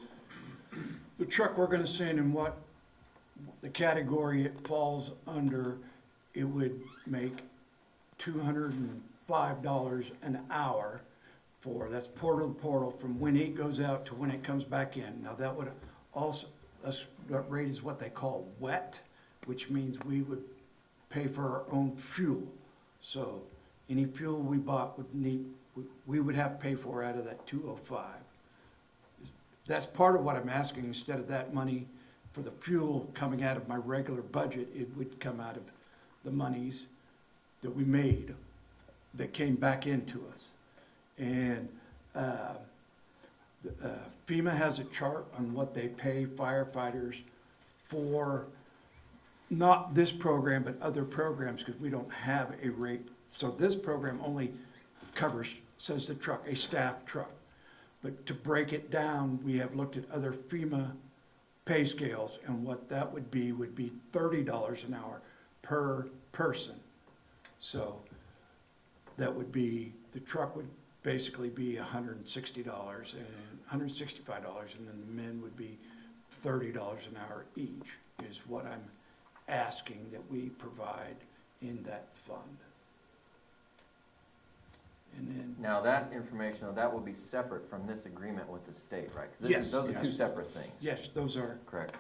the truck we're gonna send and what the category it falls under, it would make $205 an hour for, that's portal to portal, from when it goes out to when it comes back in. Now, that would also, that rate is what they call wet, which means we would pay for our own fuel. So any fuel we bought we would have to pay for out of that 205. That's part of what I'm asking. Instead of that money for the fuel coming out of my regular budget, it would come out of the monies that we made that came back into us. And FEMA has a chart on what they pay firefighters for, not this program, but other programs, because we don't have a rate. So this program only covers, says the truck, a staff truck. But to break it down, we have looked at other FEMA pay scales, and what that would be $30 an hour per person. So that would be, the truck would basically be $160 and $165, and then the men would be $30 an hour each, is what I'm asking that we provide in that fund. And then, Now, that information, that will be separate from this agreement with the state, right? 'Cause Yes, those are yes. two separate things. yes, those are Correct.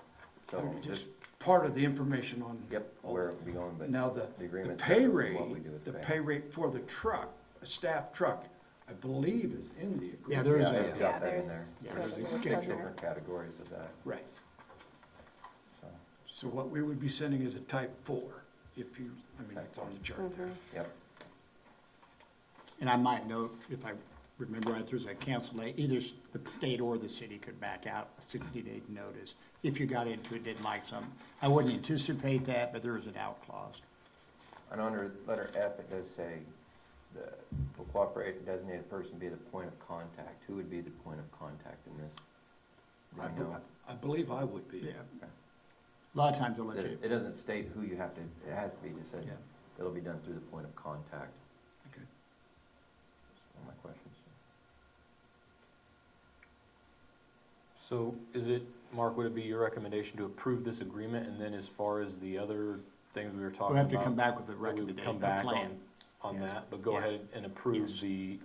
So just just, part of the information on. yep, where it would be going, but Now, the the agreement's pay separate from rate, what we do with the the pay rate for the truck, a staff truck, I believe is in the agreement. Yeah, there is Yeah, a, they've got that in there. Yeah, there's there's a a schedule. schedule. Different categories of that, Right. so, So what we would be sending is a type 4, if you, I mean, it's on the chart there. yep. and I might note, if I remember right, there's a cancellation, either the state or the city could back out a 60-day notice. If you got into it, didn't like some, I wouldn't anticipate that, but there is an out clause. And under letter F, it does say, the will cooperate designated person be the point of contact. Who would be the point of contact in this? Do you know? I believe I would be. Yeah. A lot of times they'll let you, It doesn't state who you have to, it has to be, just said, Yeah. it'll be done through the point of contact. questions. So is it, Mark, would it be your recommendation to approve this agreement, and then as far as the other things we were talking We'll about? have to come back with a that we would recommendation, come a back plan. on Yes. that, but go Yeah. ahead and approve Yes. the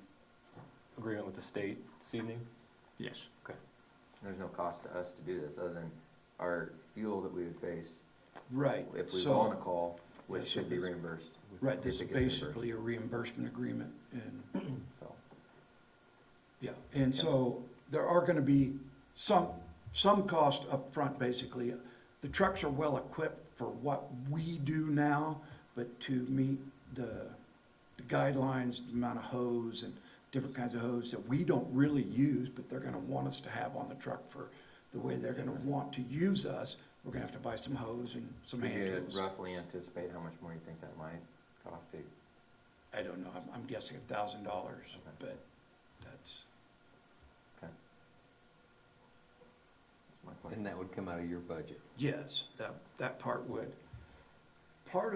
agreement with the state this evening? Yes. There's no cost to us to do this, other than our fuel that we would face Right. if we So- go on a call, which Yeah, so should be this- reimbursed. Right, if this it is gets reimbursed. basically a reimbursement agreement, and, So, yeah, and so there are gonna be some cost up front. Basically. The trucks are well-equipped for what we do now, but to meet the guidelines, the amount of hose and different kinds of hose that we don't really use, but they're gonna want us to have on the truck for the way they're gonna want to use us, we're gonna have to buy some hose and some could hand you tools. roughly anticipate how much more you think that might cost to? I don't know, I'm guessing $1,000, Okay. but that's, That's my question. And that would come out of your budget. yes, that part would. Part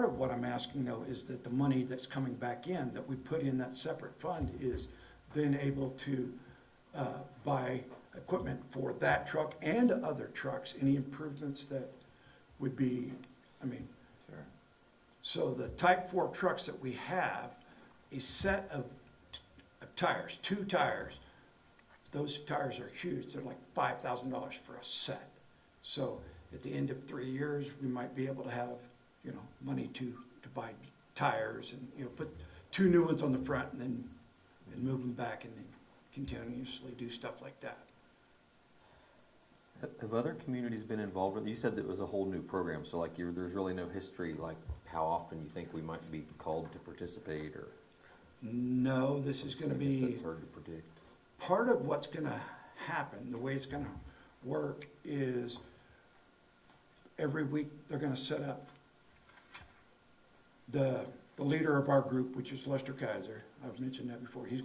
of what I'm asking though is that the money that's coming back in, that we put in that separate fund, is then able to buy equipment for that truck and other trucks, any improvements that would be, I mean, Sure. so the Type 4 trucks that we have, a set of tires, 2 tires, those tires are huge, they're like $5,000 for a set. So at the end of 3 years, we might be able to have, money to buy tires and, put 2 new ones on the front and move them back and then continuously do stuff like that. Have other communities been involved with, you said that it was a whole new program, so like there's really no history, like how often you think we might be called to participate, or? No, this is gonna I guess be, that's hard to predict. part of what's gonna happen, the way it's gonna work is every week they're gonna set up the leader of our group, which is Lester Kaiser. I've mentioned that before. He's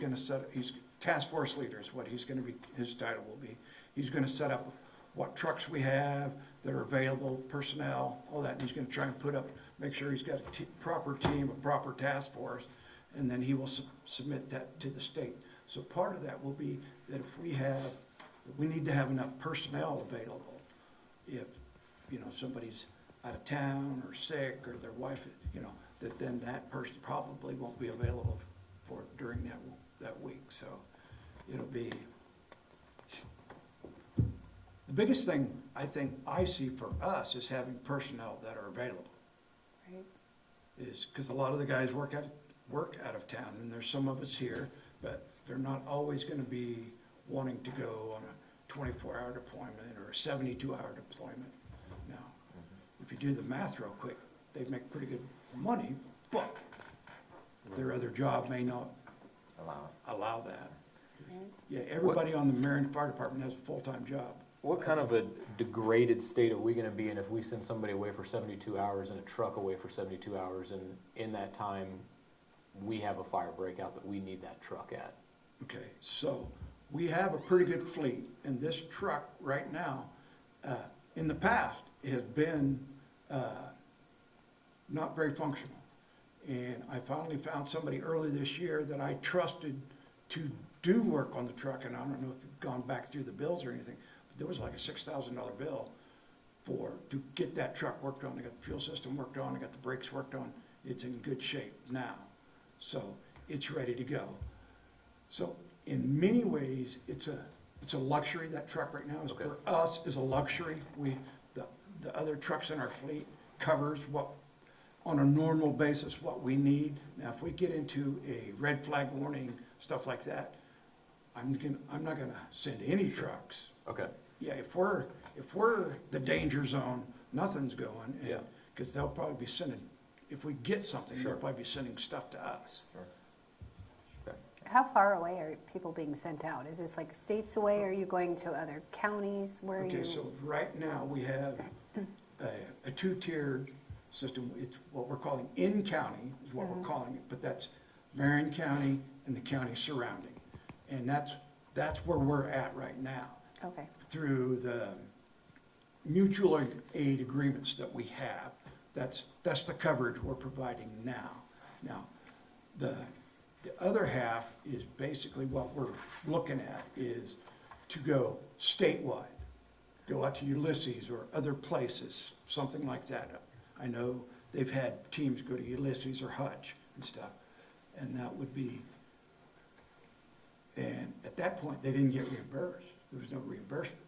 task force leader is what he's gonna be, his title will be. He's gonna set up what trucks we have that are available, personnel, all that, and he's gonna try and make sure he's got a proper team, a proper task force, and then he will submit that to the state. So part of that will be that if we need to have enough personnel available. If, somebody's out of town or sick or their wife, that then that person probably won't be available for during that week. So it'll be, the biggest thing I think I see for us is having personnel that are available. Right. Is because a lot of the guys work out of town, and there's some of us here, but they're not always gonna be wanting to go on a 24-hour deployment or a 72-hour deployment. Now, if you do the math real quick, they make pretty good money, but their other job may not allow that. Yeah, everybody on the Marion Fire Department has a full-time job. What kind of a degraded state are we gonna be in if we send somebody away for 72 hours and a truck away for 72 hours, and in that time, we have a fire breakout that we need that truck at? Okay, so we have a pretty good fleet, and this truck right now, in the past, has been not very functional. And I finally found somebody early this year that I trusted to do work on the truck, and I don't know if you've gone back through the bills or anything, but there was like a $6,000 bill to get that truck worked on. I got the fuel system worked on, I got the brakes worked on. It's in good shape now. So it's ready to go. So in many ways, it's a luxury. That truck right now is, Okay. for us, is a luxury. The other trucks in our fleet covers on a normal basis, what we need. Now, if we get into a red flag warning, stuff like that, I'm not gonna send any trucks. Okay. Yeah, if we're the danger zone, nothing's going. Yeah. Because they'll probably be sending, if we get something, Sure. they'll probably be sending stuff to us. How far away are people being sent out? Is this like states away? Are you going to other counties? Where are you? Okay, so right now, we have a 2-tiered system. It's what we're calling in-county, is what we're calling it, but that's Marion County and the county surrounding. And that's where we're at right now, Okay. through the mutual aid agreements that we have. That's the coverage we're providing now. Now, The other half is basically what we're looking at is to go statewide. Go out to Ulysses or other places, something like that. I know they've had teams go to Ulysses or Hutch and stuff, and that would be, and at that point, they didn't get reimbursed. There was no reimbursement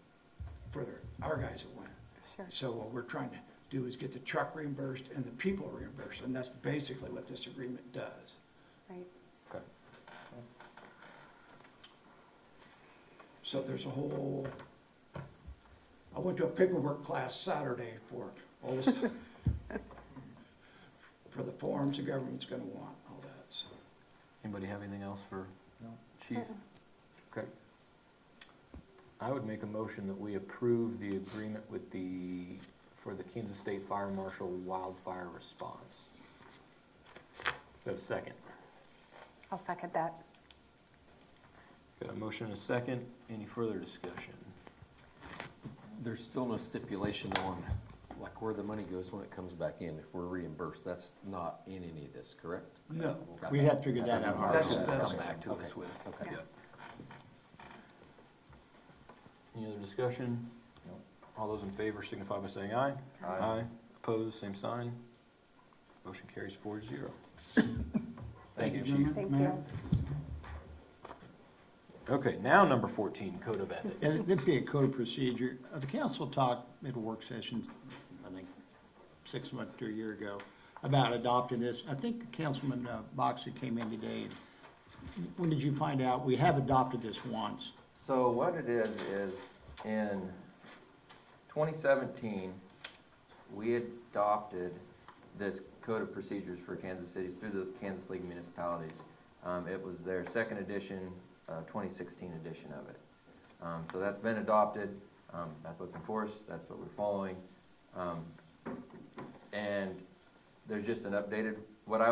for our guys that went. Sure. So what we're trying to do is get the truck reimbursed and the people reimbursed, and that's basically what this agreement does. Right. Okay. So there's a whole, I went to a paperwork class Saturday for all this, for the forms the government's gonna want, all that, so. Anybody have anything else for Chief? Okay. I would make a motion that we approve the agreement with for the Kansas State Fire Marshal wildfire response. Do we have a second? I'll second that. Got a motion and a second. Any further discussion? There's still no stipulation on, like, where the money goes when it comes back in, if we're reimbursed. That's not in any of this, correct? No. We have to figure that out. That's- Come back to us with. Okay. Yep. Any other discussion? No. All those in favor signify by saying aye. Aye. Opposed, same sign. Motion carries 4-0. Thank you, Chief. Thank Mayor? you. Okay, now number 14, Code of Ethics. Yeah, there'd be a code of procedure. The council talked at a work session, I think, 6 months to a year ago, about adopting this. I think Councilman Boxer came in today. When did you find out? We have adopted this once. So what it is in 2017, we adopted this code of procedures for Kansas cities through the Kansas League of Municipalities. It was their second edition, 2016 edition of it. So that's been adopted, that's what's enforced, that's what we're following. And there's just an updated, what I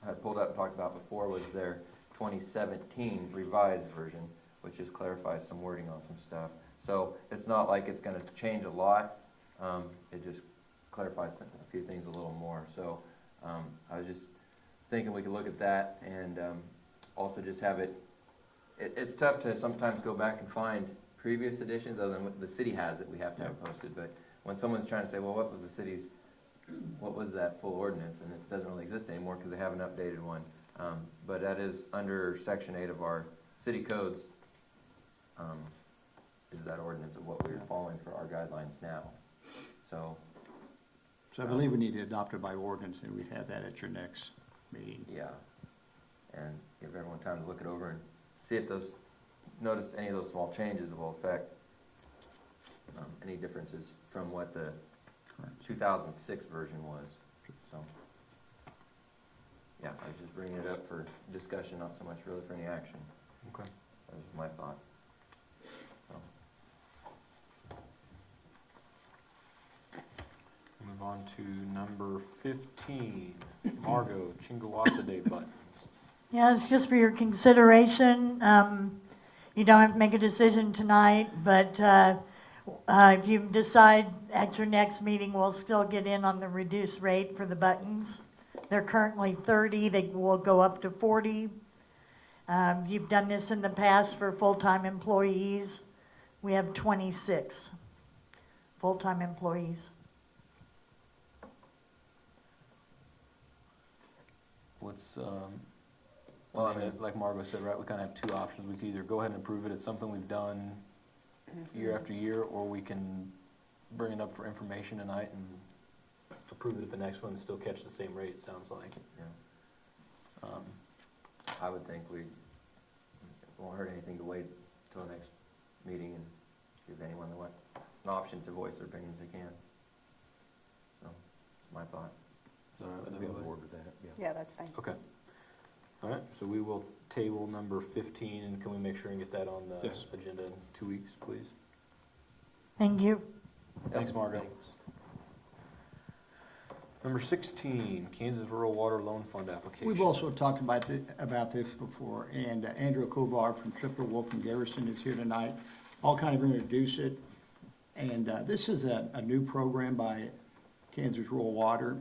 had pulled up and talked about before was their 2017 revised version, which just clarifies some wording on some stuff. So it's not like it's gonna change a lot, it just clarifies a few things a little more. So I was just thinking we could look at that and also just have it's tough to sometimes go back and find previous editions, other than what the city has it, we have to have it posted. But when someone's trying to say, well, what was that full ordinance? And it doesn't really exist anymore because they have an updated one. But that is under Section 8 of our city codes, is that ordinance of what we're following for our guidelines now. So So I believe we need to adopt it by ordinance, and we'd have that at your next meeting. yeah, and give everyone time to look it over and see if notice any of those small changes will affect any differences from what the 2006 version was. So, yeah, I was just bringing it up for discussion, not so much really for any action. Okay. That was my thought. So, Move on to number 15, Margot, Chingawasa Day buttons. Yeah, it's just for your consideration. You don't have to make a decision tonight, but if you decide at your next meeting, we'll still get in on the reduced rate for the buttons. They're currently 30, they will go up to 40. You've done this in the past for full-time employees. We have 26 full-time employees. What's, Well, I mean, like Margot said, right, we kind of have two options. We can either go ahead and approve it, it's something we've done year after year, or we can bring it up for information tonight and approve it at the next one and still catch the same rate, it sounds like. yeah. I would think it won't hurt anything to wait till the next meeting and give anyone an option to voice their opinions they can. So, that's my thought. All right, I'd be on board with that, yeah. Yeah, that's fine. Okay. All right, so we will table number 15, and can we make sure and get that on the Yes. agenda in 2 weeks, please? Thank you. Thanks, Margo. Number 16, Kansas Rural Water Loan Fund application. We've also talked about this before, and Andrew Kovar from Triple Wolf and Garrison is here tonight. I'll kind of introduce it. And this is a new program by Kansas Rural Water.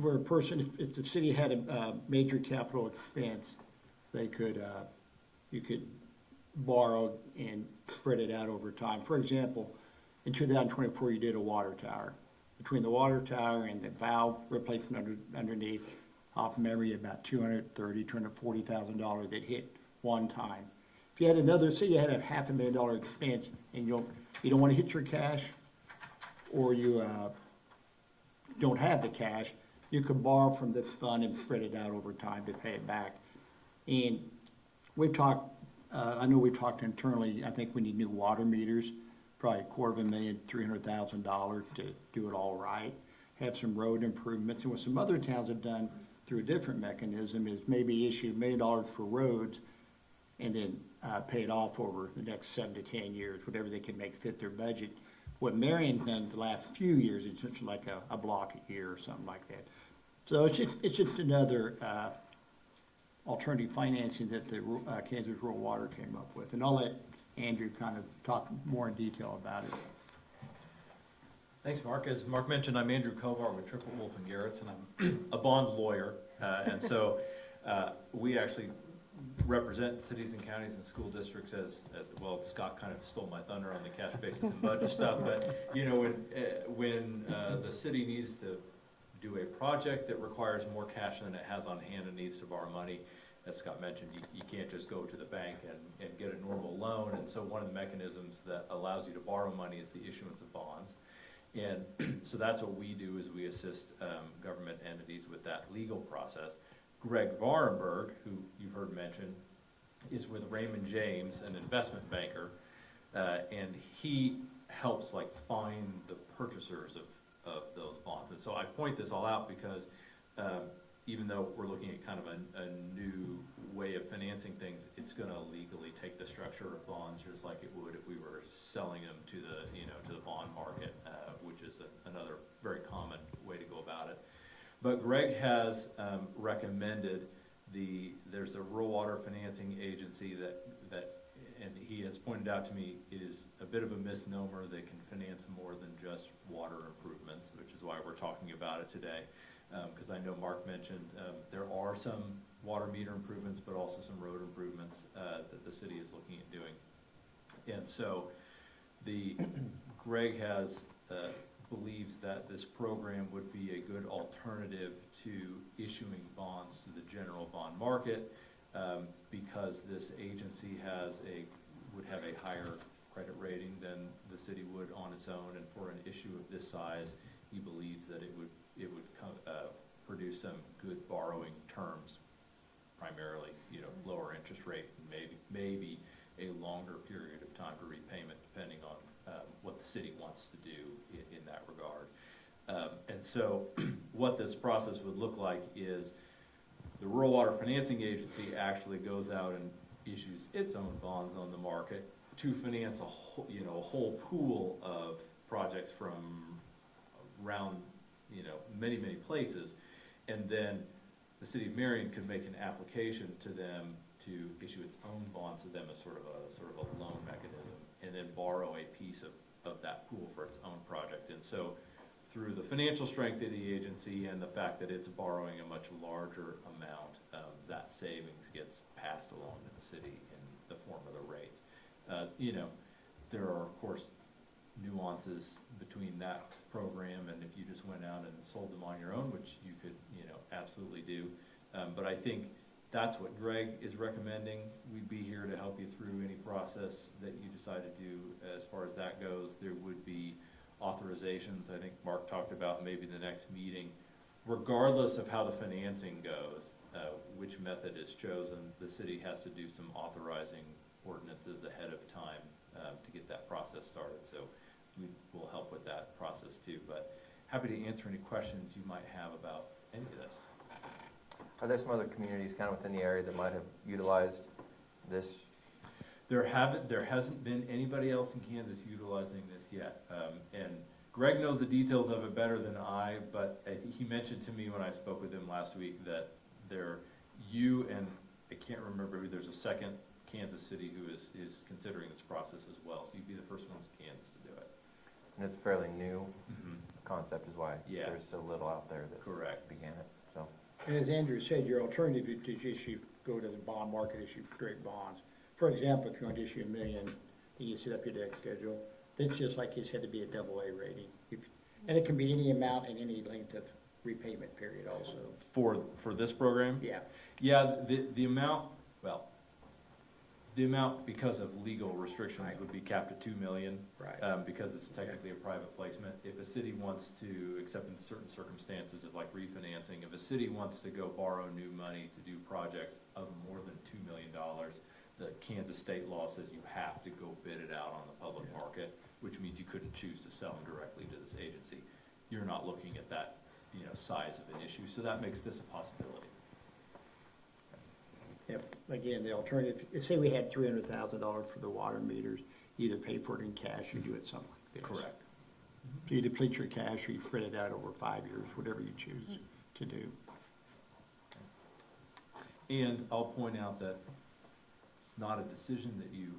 for a person, if the city had a major capital expense, they could, you could borrow and spread it out over time. For example, in 2024, you did a water tower. Between the water tower and the valve replacement underneath, off memory, about $240,000 that hit one time. If you had another, say you had a $500,000 expense and you don't want to hit your cash, or you don't have the cash, you could borrow from this fund and spread it out over time to pay it back. And we've talked, I know we've talked internally, I think we need new water meters, probably $250,000, $300,000 to do it all right. Have some road improvements, and what some other towns have done through a different mechanism is maybe issue $1 million for roads and then pay it off over the next 7 to 10 years, whatever they can make fit their budget. What Marion's done the last few years is just like a block a year or something like that. So it's just another alternative financing that the Kansas Rural Water came up with. And I'll let Andrew kind of talk more in detail about it. Thanks, Mark. As Mark mentioned, I'm Andrew Kovar with Triple Wolf and Garrett's, and I'm a bond lawyer. And so we actually represent cities and counties and school districts as well. Scott kind of stole my thunder on the cash basis and budget stuff, but you know, when the city needs to do a project that requires more cash than it has on hand and needs to borrow money, as Scott mentioned, you can't just go to the bank and get a normal loan. And so one of the mechanisms that allows you to borrow money is the issuance of bonds. And so that's what we do, is we assist government entities with that legal process. Greg Varenberg, who you've heard mentioned, is with Raymond James, an investment banker, and he helps like find the purchasers of those bonds. And so I point this all out because even though we're looking at kind of a new way of financing things, it's going to legally take the structure of bonds just like it would if we were selling them to the bond market, which is another very common way to go about it. But Greg has recommended there's a Rural Water Financing Agency that, and he has pointed out to me, is a bit of a misnomer. They can finance more than just water improvements, which is why we're talking about it today. Because I know Mark mentioned there are some water meter improvements, but also some road improvements that the city is looking at doing. And so Greg believes that this program would be a good alternative to issuing bonds to the general bond market, because this agency would have a higher credit rating than the city would on its own, and for an issue of this size, he believes that it would produce some good borrowing terms, primarily, lower interest rate, and maybe a longer period of time for repayment, depending on what the city wants to do in that regard. And so what this process would look like is the Rural Water Financing Agency actually goes out and issues its own bonds on the market to finance a whole pool of projects from around many places, and then the city of Marion could make an application to them to issue its own bonds to them as sort of a loan mechanism, and then borrow a piece of that pool for its own project. And so through the financial strength of the agency and the fact that it's borrowing a much larger amount, that savings gets passed along to the city in the form of the rates. There are, of course, nuances between that program and if you just went out and sold them on your own, which you could absolutely do. But I think that's what Greg is recommending. We'd be here to help you through any process that you decide to do. As far as that goes, there would be authorizations. I think Mark talked about maybe the next meeting. Regardless of how the financing goes, which method is chosen, the city has to do some authorizing ordinances ahead of time to get that process started. So we will help with that process too. But happy to answer any questions you might have about any of this. Are there some other communities kind of within the area that might have utilized this? There hasn't been anybody else in Kansas utilizing this yet. And Greg knows the details of it better than I, but he mentioned to me when I spoke with him last week that you and I can't remember who, there's a second Kansas city who is considering this process as well. So you'd be the first ones in Kansas to do it. And it's fairly new. Mm-hmm. concept is why Yeah. there's so little out there that's Correct. began it, so. And as Andrew said, your alternative is to issue, go to the bond market, issue straight bonds. For example, if you want to issue $1 million, then you set up your debt schedule. That's just like you said, to be a AA rating. And it can be any amount and any length of repayment period also. For this program? Yeah. Yeah, the amount, well, the amount because of legal restrictions would be capped at 2 million. Right. Because it's technically a private placement. If a city wants to, except in certain circumstances of like refinancing, if a city wants to go borrow new money to do projects of more than $2 million, the Kansas state law says you have to go bid it out on the public market, which means you couldn't choose to sell them directly to this agency. You're not looking at that, size of an issue, so that makes this a possibility. Yep, again, the alternative, say we had $300,000 for the water meters, either pay for it in cash or do it something like this. Correct. So you deplete your cash or you spread it out over 5 years, whatever you choose to do. And I'll point out that it's not a decision that you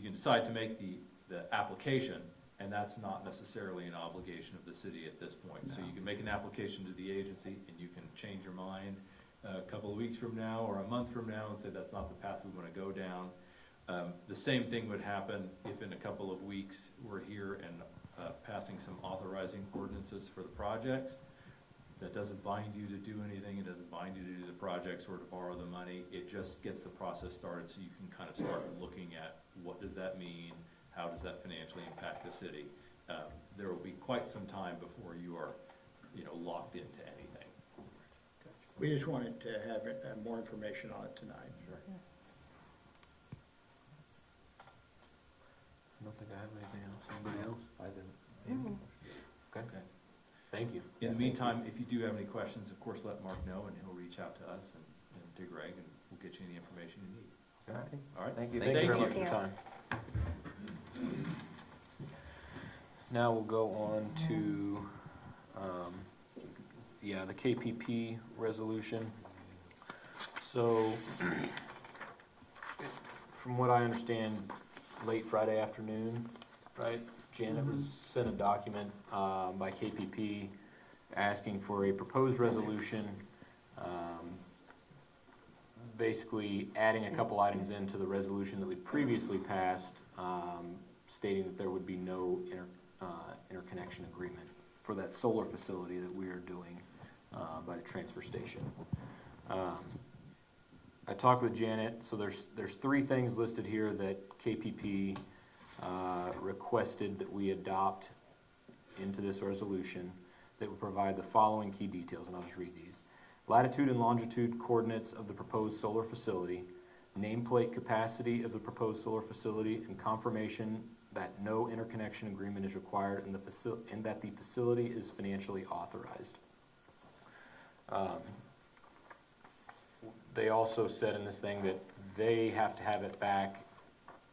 can decide to make the application, and that's not necessarily an obligation of the city at this point. So No. you can make an application to the agency, and you can change your mind a couple of weeks from now or a month from now and say that's not the path we want to go down. The same thing would happen if in a couple of weeks we're here and passing some authorizing ordinances for the projects. That doesn't bind you to do anything, it doesn't bind you to do the projects or to borrow the money. It just gets the process started so you can kind of start looking at what does that mean, how does that financially impact the city. There will be quite some time before you are, locked into anything. We just wanted to have more information on it tonight. Sure. I don't think I have anything else. Anybody else? I didn't. Okay. Thank you. In the meantime, if you do have any questions, of course, let Mark know, and he'll reach out to us and to Greg, and we'll get you any information you need. All right. All right? Thank you. Thank you very much for Thank your you. time. Now we'll go on to, the KPP resolution. So, from what I understand, late Friday afternoon, right? Janet was sent a document by KPP asking for a proposed resolution, basically adding a couple items into the resolution that we previously passed, stating that there would be no interconnection agreement for that solar facility that we are doing by the transfer station. I talked with Janet, so there's 3 things listed here that KPP requested that we adopt into this resolution that would provide the following key details, and I'll just read these. Latitude and longitude coordinates of the proposed solar facility, nameplate capacity of the proposed solar facility, and confirmation that no interconnection agreement is required and that the facility is financially authorized. They also said in this thing that they have to have it back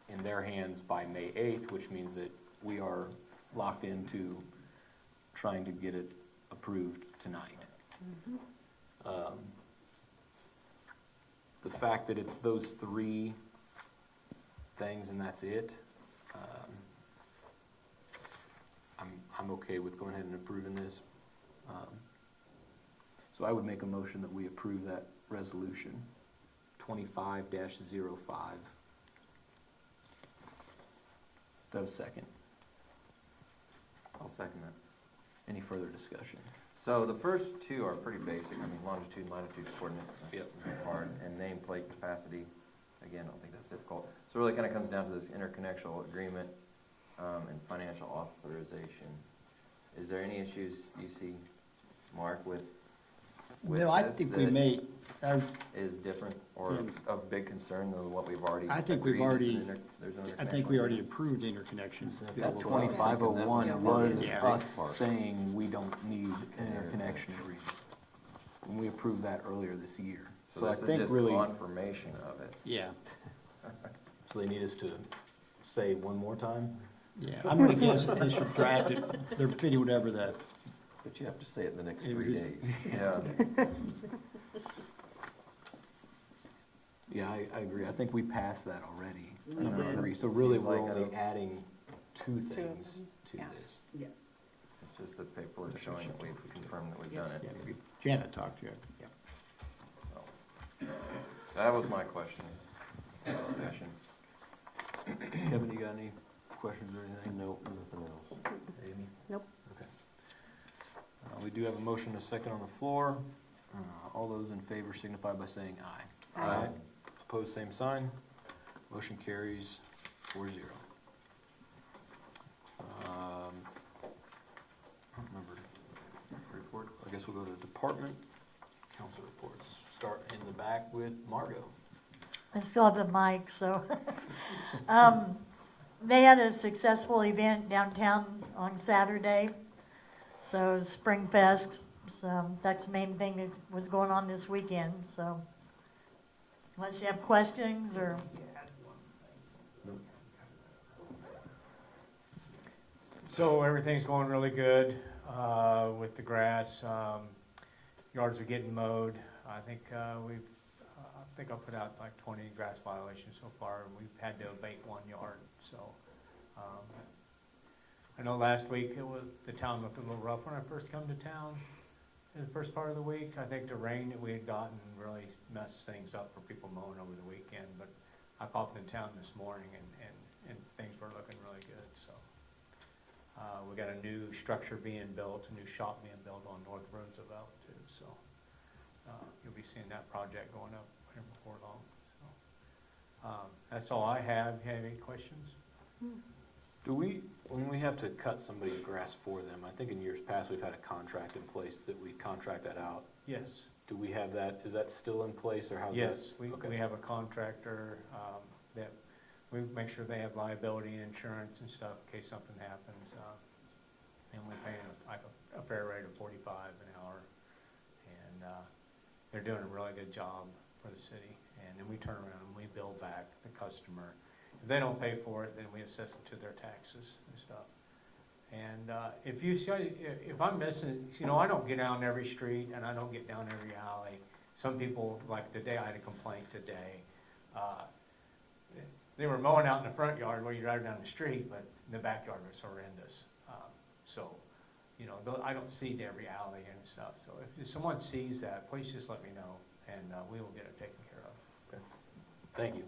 in their hands by May 8th, which means that we are locked into trying to get it approved tonight. The fact that it's those 3 things and that's it, I'm okay with going ahead and approving this. So I would make a motion that we approve that resolution, 25-05. Do I have a second? I'll second that. Any further discussion? So the first 2 are pretty basic. Longitude and latitude coordinates. Yep. Hard. And nameplate capacity. Again, I don't think that's difficult. So it really kind of comes down to this interconnection agreement and financial authorization. Is there any issues you see, Mark, with No, I this think we that may, is different or of big concern than what we've already I think we've agreed is already- an there's an I think we already approved interconnection. That Yeah. 2501 was Yeah. us saying we don't need an interconnection agreement. And we approved that earlier this year. So So I this is think just really, confirmation of it. Yeah, so they need us to say one more time? yeah. I'm gonna guess that this was drafted, they're fitting whatever the, But you have to say it in the next 3 days. Yeah. Yeah, I agree. I think we passed that already, number Mhm. 3. So really, Seems we're like only a- adding 2 Two of things them, to yeah. this. Yeah. It's just the paperwork showing that we've confirmed that we've done it. Yeah, Janet talked to you, yeah. So, that was my question. Discussion. Kevin, you got any questions or anything? No, nothing else. Amy? Nope. Okay. We do have a motion and a second on the floor. All those in favor signify by saying aye. Aye. Opposed, same sign. Motion carries 4-0. I don't remember. Report. I guess we'll go to department council reports. Start in the back with Margot. I still have the mic, so. They had a successful event downtown on Saturday, so Spring Fest. So that's the main thing that was going on this weekend, so. Unless you have questions or. So everything's going really good with the grass. Yards are getting mowed. I think I put out like 20 grass violations so far, and we've had to abate 1 yard. So I know last week the town looked a little rough when I first come to town. In the first part of the week, I think the rain that we had gotten really messed things up for people mowing over the weekend. But I popped in town this morning, and things were looking really good. So. We got a new structure being built, a new shop being built on North Roosevelt too, so you'll be seeing that project going up here before long. So that's all I have. You have any questions? Do we, when we have to cut somebody's grass for them, I think in years past, we've had a contract in place that we contract that out. Yes. Do we have that, is that still in place, or how's that? Yes, we Okay. have a contractor that we make sure they have liability insurance and stuff in case something happens. And we pay like a fair rate of $45 an hour. And they're doing a really good job for the city. And then we turn around and we bill back the customer. If they don't pay for it, then we assess it to their taxes and stuff. And if I'm missing, I don't get down every street and I don't get down every alley. Some people, like today, I had a complaint today. They were mowing out in the front yard where you drive down the street, but in the backyard was horrendous. I don't see to every alley and stuff. So if someone sees that, please just let me know, and we will get it taken care of. Okay. Thank you.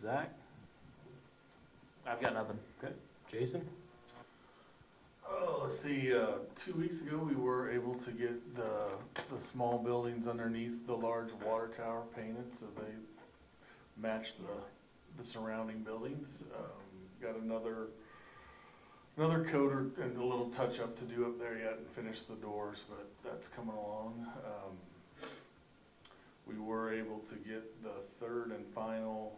Zach? I've got nothing. Okay. Jason? Oh, let's see, 2 weeks ago, we were able to get the small buildings underneath the large water tower painted, so they match the surrounding buildings. Got another coat and a little touch up to do up there yet and finish the doors, but that's coming along. We were able to get the third and final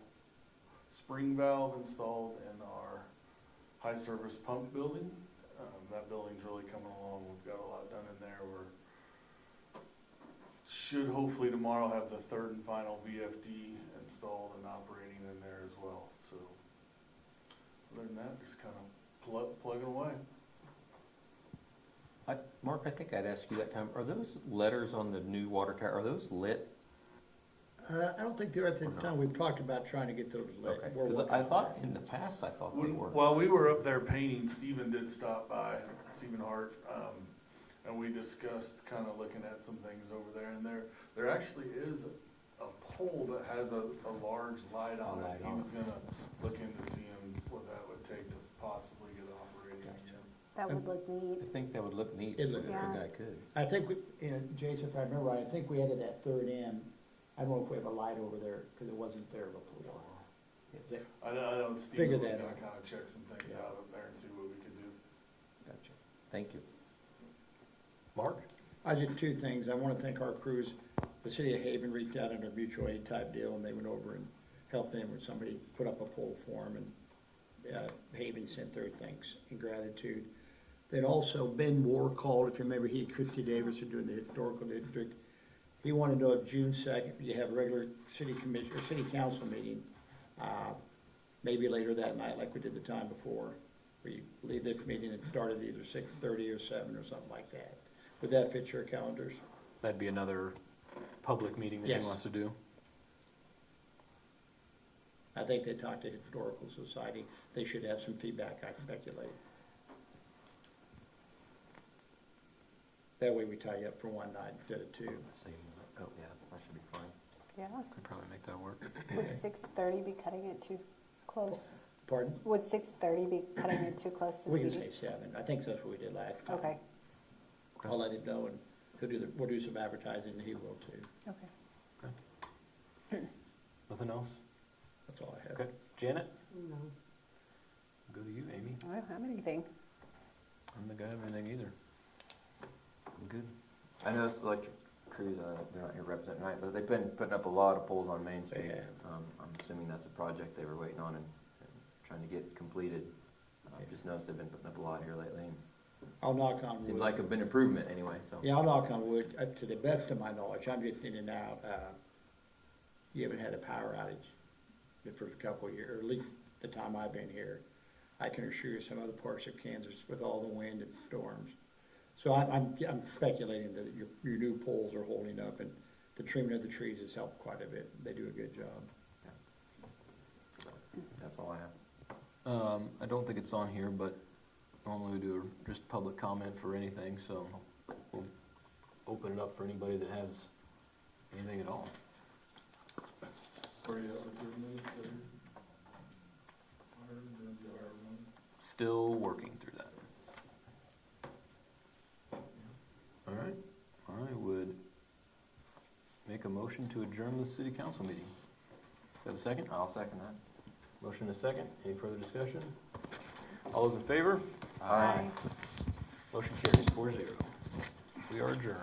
spring valve installed in our high service pump building. That building's really coming along. We've got a lot done in there. Should hopefully tomorrow have the third and final VFD installed and operating in there as well. So other than that, just kind of plugging away. Mark, I think I'd ask you that time, are those letters on the new water tower, are those lit? I don't think they're at the time. We've talked about trying to get those lit. Okay, We're because working I on thought that. in the past, I thought they were. While we were up there painting, Stephen did stop by, Stephen Hart, and we discussed kind of looking at some things over there. And there actually is a pole that has a large light on it. He was gonna look into seeing what that would take to possibly get operating. That would look neat. I think that would look neat It'd if look a good. guy could. I think, Jason, if I remember right, I think we added that third end. I don't know if we have a light over there, because it wasn't there before. I know Figure Stephen was that gonna out. kind of check some things out up there and see what we could do. Gotcha. Thank you. Mark? I did two things. I want to thank our crews. The city of Haven reached out under a mutual aid type deal, and they went over and helped them when somebody put up a pole for them, and Haven sent their thanks and gratitude. Then also Ben Moore called, if you remember, he and Christy Davis are doing the historical district. He wanted to know if June 2nd, you have a regular city commission, or city council meeting, maybe later that night like we did the time before. We leave the meeting and start at either 6:30 or 7 or something like that. Would that fit your calendars? That'd be another public meeting that Yes. he wants to do. I think they talked to Historical Society. They should have some feedback, I can speculate. That way we tie you up for one night instead of two. The same, oh, yeah, that should be fine. Yeah. Could probably make that work. Would 6:30 be cutting it too close? Pardon? Would 6:30 be cutting it too close to the We can meeting? say 7. I think that's what we did last time. Okay, I'll let him know, and we'll do some advertising, and he will too. okay. Nothing else? That's all I have. Okay. Janet? No. Go to you, Amy. I don't have anything. I don't think I have anything either. I'm good. I noticed the electric crews, they're not here representing tonight, but they've been putting up a lot of poles on Main Street. They have. I'm assuming that's a project they were waiting on and trying to get completed. I've just noticed they've been putting up a lot here lately. And I'll knock on wood. seems like a been improvement anyway, so. Yeah, I'll knock on wood. To the best of my knowledge, I'm just in and out. You haven't had a power outage the first couple of years, or at least the time I've been here. I can assure you some other parts of Kansas with all the wind and storms. So I'm speculating that your new poles are holding up, and the trimming of the trees has helped quite a bit. They do a good job. That's all I have. I don't think it's on here, but normally we do just public comment for anything, so we'll open it up for anybody that has anything at all. Still working through that. All right, I would make a motion to adjourn the city council meeting. Have a second? I'll second that. Motion and a second. Any further discussion? All those in favor? Aye. Motion carries 4-0. We are adjourned.